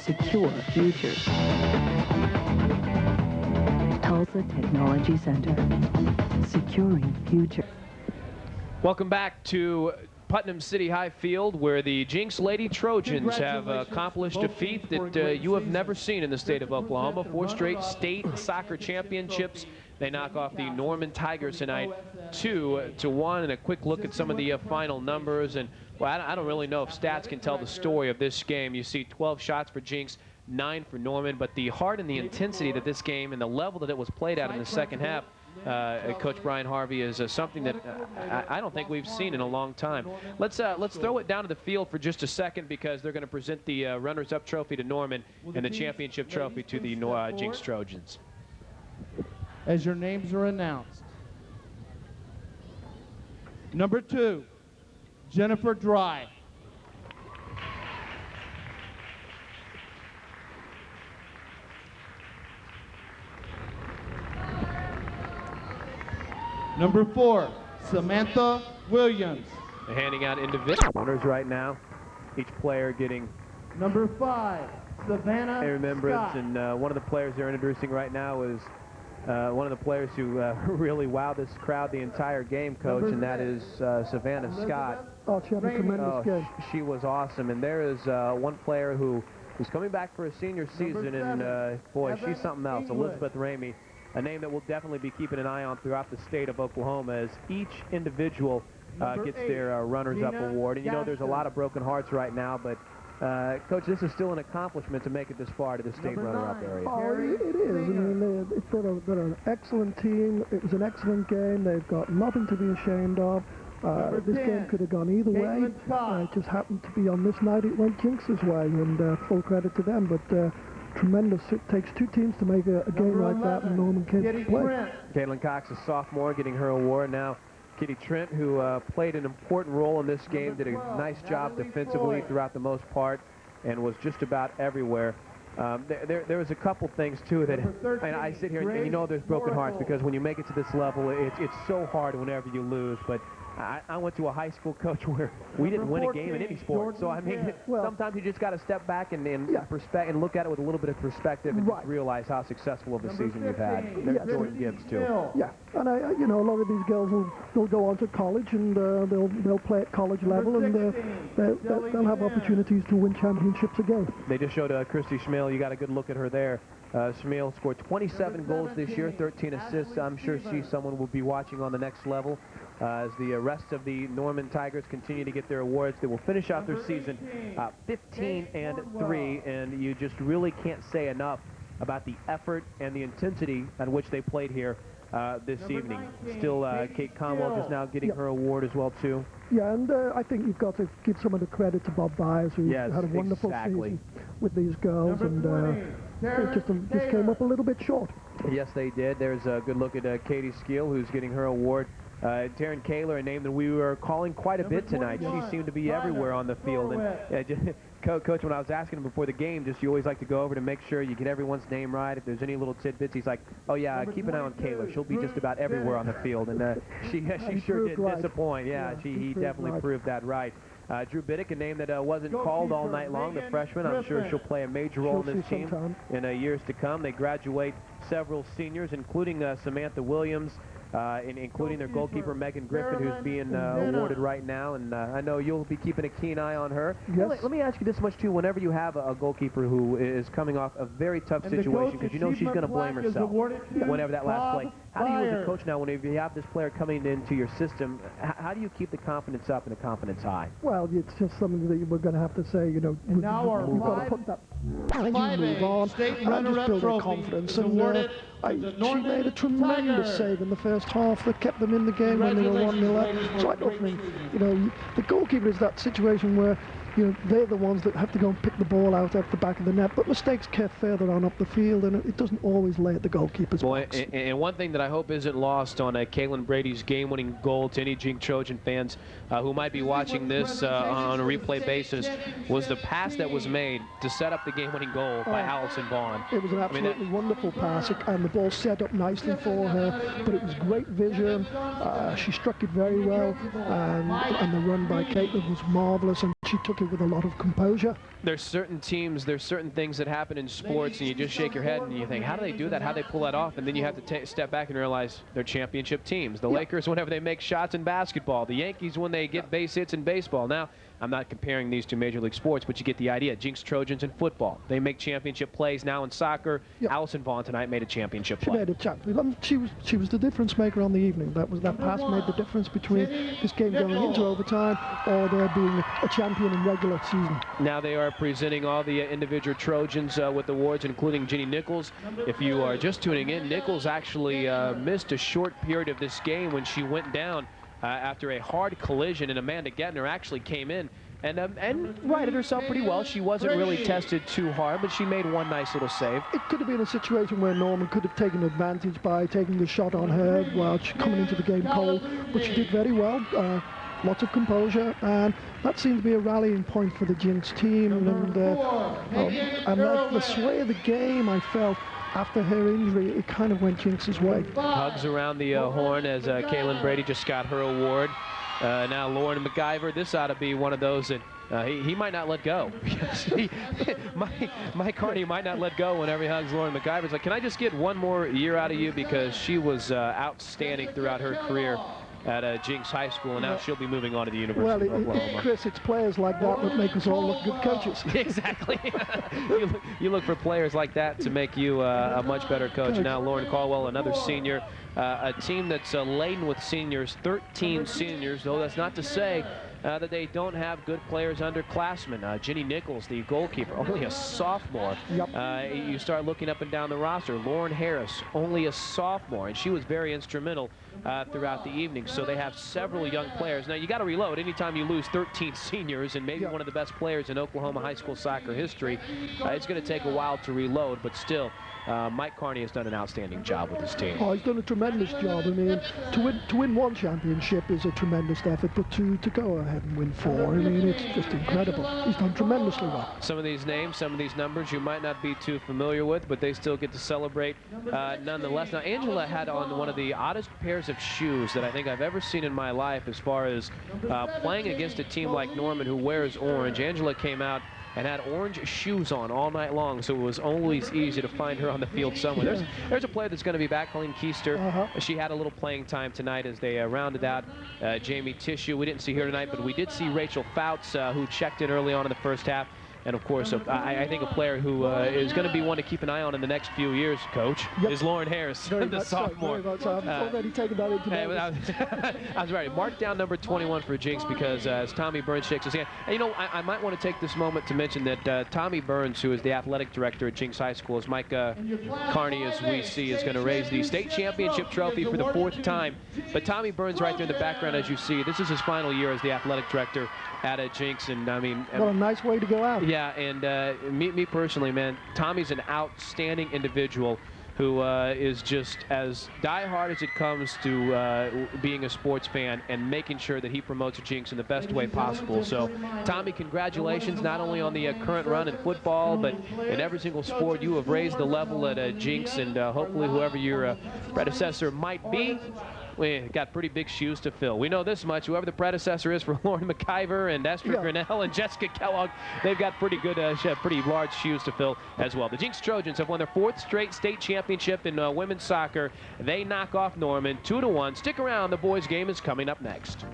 secure futures. Tulsa Technology Center, securing future. Welcome back to Putnam City High Field, where the Jenks Lady Trojans have accomplished a feat that you have never seen in the state of Oklahoma. 4 straight state soccer championships. They knock off the Norman Tigers tonight 2-1. And a quick look at some of the final numbers. And well, I don't really know if stats can tell the story of this game. You see 12 shots for Jenks, 9 for Norman. But the heart and the intensity that this game and the level that it was played at in the second half, Coach Brian Harvey, is something that I don't think we've seen in a long time. Let's throw it down to the field for just a second, because they're going to present the runners-up trophy to Norman and the championship trophy to the Jenks Trojans. As your names are announced. Number 2, Jennifer Dry. Number 4, Samantha Williams. They're handing out individual honors right now. Each player getting Number 5, Savannah a remembrance. Scott. And one of the players they're introducing right now is one of the players who really wowed this crowd the entire game, Coach, and that is Savannah Scott. Oh, she had a tremendous game. She was awesome. And there is one player who is coming back for a senior season, and boy, she's something else. Elizabeth Ramey, a name that we'll definitely be keeping an eye on throughout the state of Oklahoma, as each individual gets their runners-up award. And you know, there's a lot of broken hearts right now, but Coach, this is still an accomplishment to make it this far to the state runner-up area. Oh, it is. I mean, they're an excellent team. It was an excellent game. They've got nothing to be ashamed of. This game could have gone either way. It just happened to be on this night it went Jenks' way, and full credit to them. But tremendous. It takes 2 teams to make a game like that, and Norman can't play. Caitlin Cox, a sophomore, getting her award. Now Kitty Trent, who played an important role in this game, did a nice job defensively throughout the most part and was just about everywhere. There was a couple things, too, that and I sit here and you know there's broken hearts, because when you make it to this level, it's so hard whenever you lose. But I went to a high school, Coach, where we didn't win a game in any sport. So, I mean, sometimes you just got to step back and look at it with a little bit of perspective and just realize how successful of a season you've had. There's Jordan Gibbs, too. Yeah, and you know, a lot of these girls will go on to college, and they'll play at college level, and they'll have opportunities to win championships again. They just showed Christy Schmale. You got a good look at her there. Schmale scored 27 goals this year, 13 assists. I'm sure she's someone we'll be watching on the next level as the rest of the Norman Tigers continue to get their awards. They will finish out their season 15-3, and you just really can't say enough about the effort and the intensity at which they played here this evening. Still, Kate Conwell just now getting her award as well, too. Yeah, and I think you've got to give some of the credit to Bob Byers, who had a wonderful season with these girls, and it just came up a little bit short. Yes, they did. There's a good look at Katie Skeel, who's getting her award. Taryn Kaler, a name that we were calling quite a bit tonight. She seemed to be everywhere on the field. And Coach, when I was asking him before the game, you always like to go over to make sure you get everyone's name right. If there's any little tidbits, he's like, oh yeah, keep an eye on Kaler. She'll be just about everywhere on the field. And she sure did disappoint. Yeah, he definitely proved that right. Drew Biddick, a name that wasn't called all night long, the freshman. I'm sure she'll play a major role in this team in years to come. They graduate several seniors, including Samantha Williams, including their goalkeeper, Megan Griffin, who's being awarded right now. And I know you'll be keeping a keen eye on her. Yes. Let me ask you this much, too. Whenever you have a goalkeeper who is coming off a very tough situation, because you know she's going to blame herself whenever that last play, how do you, as a coach now, whenever you have this player coming into your system, how do you keep the confidence up and the confidence high? Well, it's just something that we're going to have to say, you know, we've got to put that, and you move on, and just build their confidence. And she made a tremendous save in the first half that kept them in the game when they were 1-0 up. So I don't think, you know, the goalkeeper is that situation where, you know, they're the ones that have to go and pick the ball out at the back of the net, but mistakes get further on up the field, and it doesn't always lay at the goalkeeper's box. And one thing that I hope isn't lost on Kaylin Brady's game-winning goal to any Jenks Trojan fans who might be watching this on a replay basis was the pass that was made to set up the game-winning goal by Allison Vaughn. It was an absolutely wonderful pass, and the ball set up nicely for her, but it was great vision. She struck it very well, and the run by Caitlin was marvelous, and she took it with a lot of composure. There's certain teams, there's certain things that happen in sports, and you just shake your head and you think, how do they do that? How do they pull that off? And then you have to step back and realize they're championship teams. The Lakers, whenever they make shots in basketball. The Yankees, when they get base hits in baseball. Now, I'm not comparing these to Major League Sports, but you get the idea. Jenks Trojans in football. They make championship plays now in soccer. Allison Vaughn tonight made a championship play. She made a champion. She was the difference maker on the evening. That pass made the difference between this game going into overtime or there being a champion in regular season. Now they are presenting all the individual Trojans with awards, including Ginny Nichols. If you are just tuning in, Nichols actually missed a short period of this game when she went down after a hard collision, and Amanda Gettner actually came in and righted herself pretty well. She wasn't really tested too hard, but she made one nice little save. It could have been a situation where Norman could have taken advantage by taking the shot on her while she's coming into the game cold, but she did very well. Lots of composure, and that seemed to be a rallying point for the Jenks team. And the sway of the game, I felt, after her injury, it kind of went Jenks' way. Hugs around the horn as Kaylin Brady just got her award. Now Lauren McIver, this ought to be one of those that he might not let go. Mike Carney might not let go whenever he hugs Lauren McIver. It's like, can I just get one more year out of you, because she was outstanding throughout her career at Jenks High School, and now she'll be moving on to the University of Oklahoma. Chris, it's players like that make us all look good coaches. Exactly. you look for players like that to make you a much better coach. Now Lauren Caldwell, another senior, a team that's laden with seniors, 13 seniors, though that's not to say that they don't have good players underclassmen. Ginny Nichols, the goalkeeper, only a sophomore. You start looking up and down the roster. Lauren Harris, only a sophomore, and she was very instrumental throughout the evening. So they have several young players. Now, you got to reload. Anytime you lose 13 seniors and maybe one of the best players in Oklahoma high school soccer history, it's going to take a while to reload, but still, Mike Carney has done an outstanding job with his team. Oh, he's done a tremendous job. I mean, to win one championship is a tremendous effort, but to go ahead and win 4, I mean, it's just incredible. He's done tremendously well. Some of these names, some of these numbers you might not be too familiar with, but they still get to celebrate nonetheless. Now, Angela had on one of the oddest pairs of shoes that I think I've ever seen in my life as far as playing against a team like Norman who wears orange. Angela came out and had orange shoes on all night long, so it was always easy to find her on the field somewhere. There's a player that's going to be back, Colleen Keister. She had a little playing time tonight as they rounded out Jamie Tissue. We didn't see her tonight, but we did see Rachel Fouts, who checked in early on in the first half. And, of course, I think a player who is going to be one to keep an eye on in the next few years, Coach, is Lauren Harris, the sophomore. I've already taken that into notice. I was right. Mark down number 21 for Jenks, because as Tommy Burns shakes his hand. And, you know, I might want to take this moment to mention that Tommy Burns, who is the athletic director at Jenks High School, as Mike Carney, as we see, is going to raise the state championship trophy for the 4th time. But Tommy Burns right there in the background, as you see, this is his final year as the athletic director at Jenks. And, I mean, what a nice way to go out. Yeah, and me personally, man, Tommy's an outstanding individual who is just as diehard as it comes to being a sports fan and making sure that he promotes Jenks in the best way possible. So, Tommy, congratulations not only on the current run in football, but in every single sport. You have raised the level at Jenks, and hopefully whoever your predecessor might be, we got pretty big shoes to fill. We know this much. Whoever the predecessor is for Lauren McIver and Esther Grinnell and Jessica Kellogg, they've got pretty good, pretty large shoes to fill as well. The Jenks Trojans have won their 4th straight state championship in women's soccer. They knock off Norman 2-1. Stick around. The boys' game is coming up next.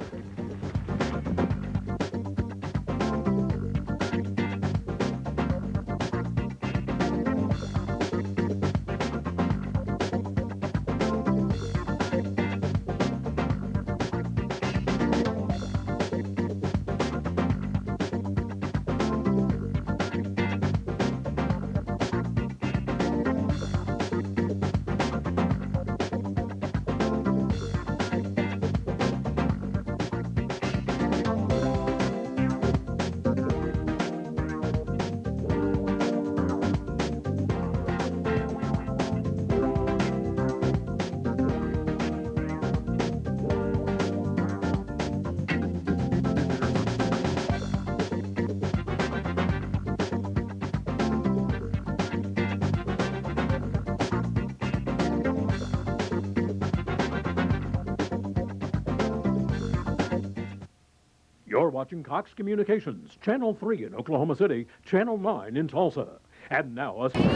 You're watching Cox Communications, Channel 3 in Oklahoma City, Channel 9 in Tulsa. And now a... Where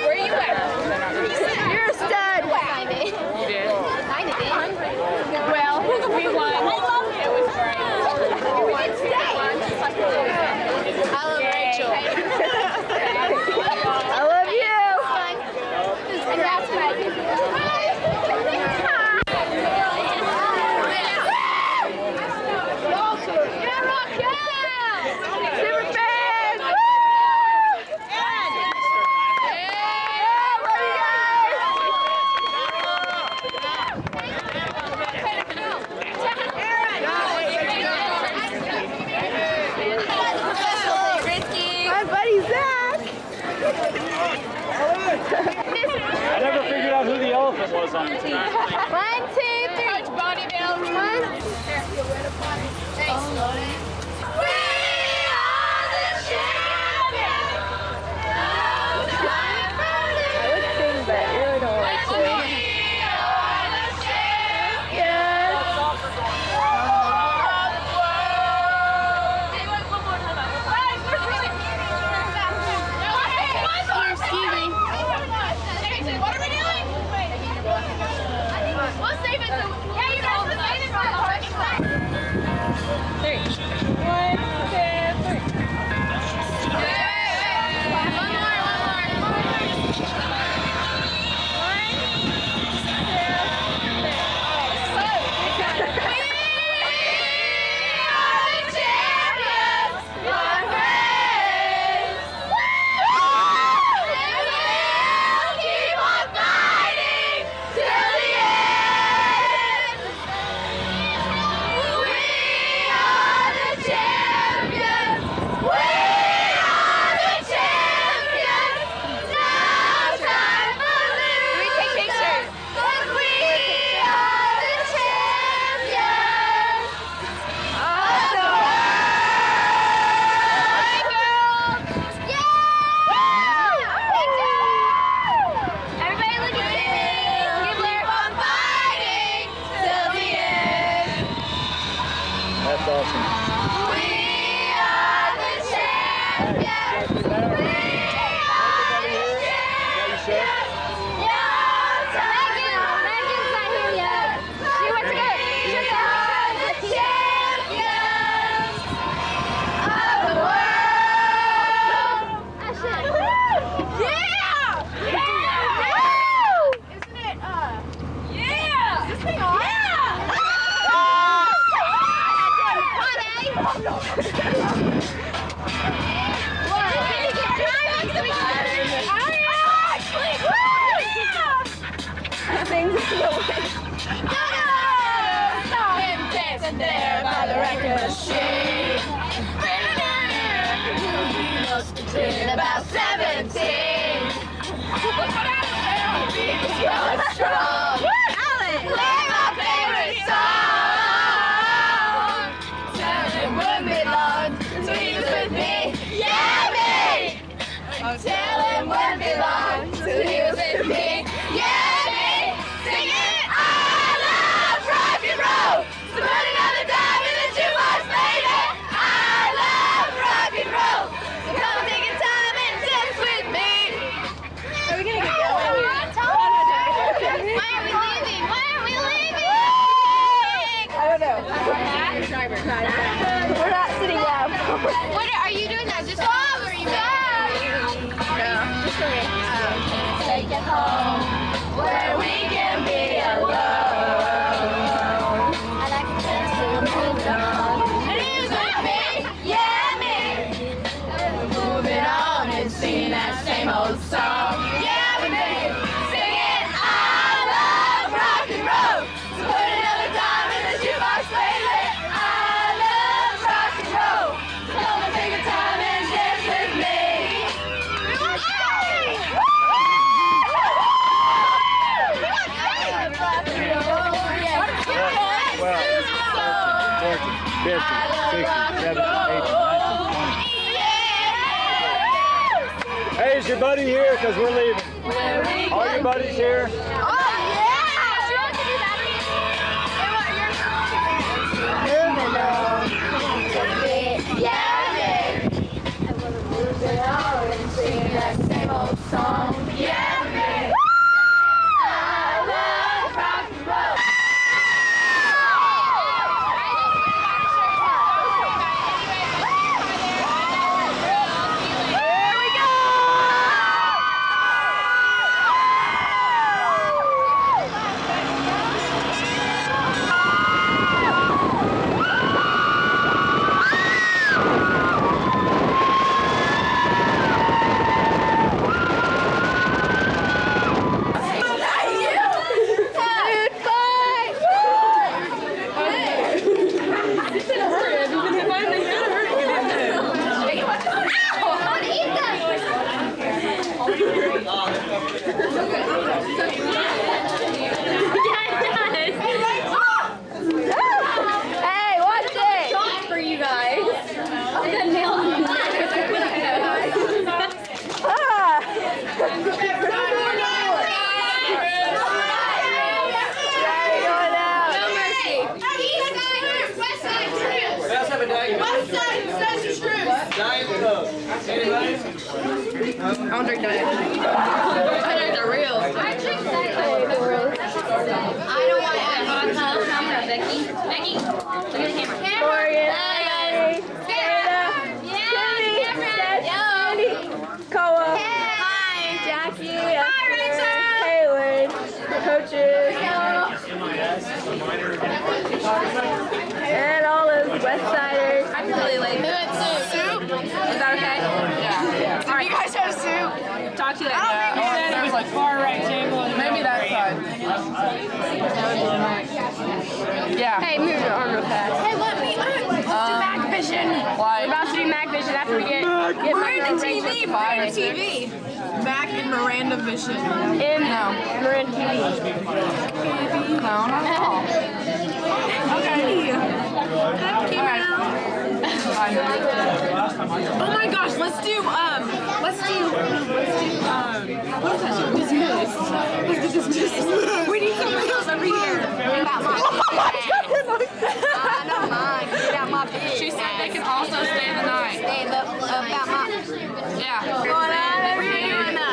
are you at? You're a stud. You did? Kind of did. Well, we won. It was great. We won 2-1. I love Rachel. I love you. Congrats, Maggie. I never figured out who the elephant was on the team. 1, 2, 3. Coach Bonnieville. 1. Thanks. We are the champions. I would sing, but I really don't want to. We are the champions of the What are we doing? We'll save it. Yeah, you guys will save it for the hard 3. 1, 2, 3. One more. 1, 2, 3. That's awesome. We are the champions. We are the champions. Megan's not here yet. She went to go. We are the champions of the world. Yeah! Isn't it? Yeah! Is this thing on? Yeah! There by the record machine. About 17. Going strong. Play my favorite song. Tell him when we belong. So he was with me. Yeah, me. Tell him when we belong. So he was with me. Yeah, me. Sing it. I love rock and roll. So put another dime in the jukebox, baby. I love rock and roll. So come take a time and dance with me. Are we gonna get going? Why are we leaving? Why are we leaving? I don't know. We're not sitting down. What are you doing now? Just off or you No, just for me. Take it home where we can be alone. Moving on and singing that same old song. Yeah, we may sing it. I love rock and roll. So put another dime in the jukebox, baby. I love rock and roll. So come and take a time and dance with me. Hey, is your buddy here? Because we're leaving. Are your buddies here? Oh, yeah! don't drink that. I drink the real. I drink that. I don't want to add vodka. I'm gonna Becky. Becky, look at the camera. Morgan. Koa. Hi. Jackie. Hi, Rachel. Kaylin. Coaches. And all those West Siders. I'm really late. Who had soup? Soup? Is that okay? Yeah. All right. You guys have soup? Talk to you later. I don't think There's like far rectangle. maybe that side. Yeah. Hey, move your arm real fast. Hey, let me. Let's do Mac Vision. We're about to do Mac Vision after we get Miranda TV. Miranda TV. Mac and Miranda Vision. No. Miranda TV. No, not at all. Okay. Oh my gosh, let's do what is that shit? Dismissed. Let's get dismissed. We need somebody else over here. About my never mind. Get out my bitch. She said they can also stay the night. Stay about my yeah. Going on over here in the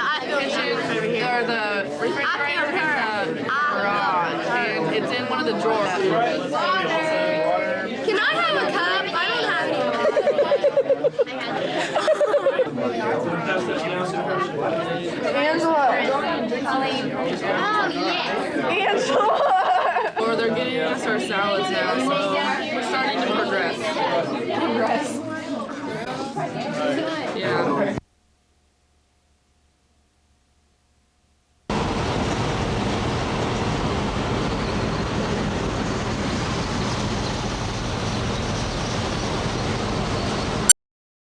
or the refrigerator in the garage. And it's in one of the drawers. Can I have a cup? I don't have any. Angela. Angela. Or they're getting us our salads now, so we're starting to progress. Yeah.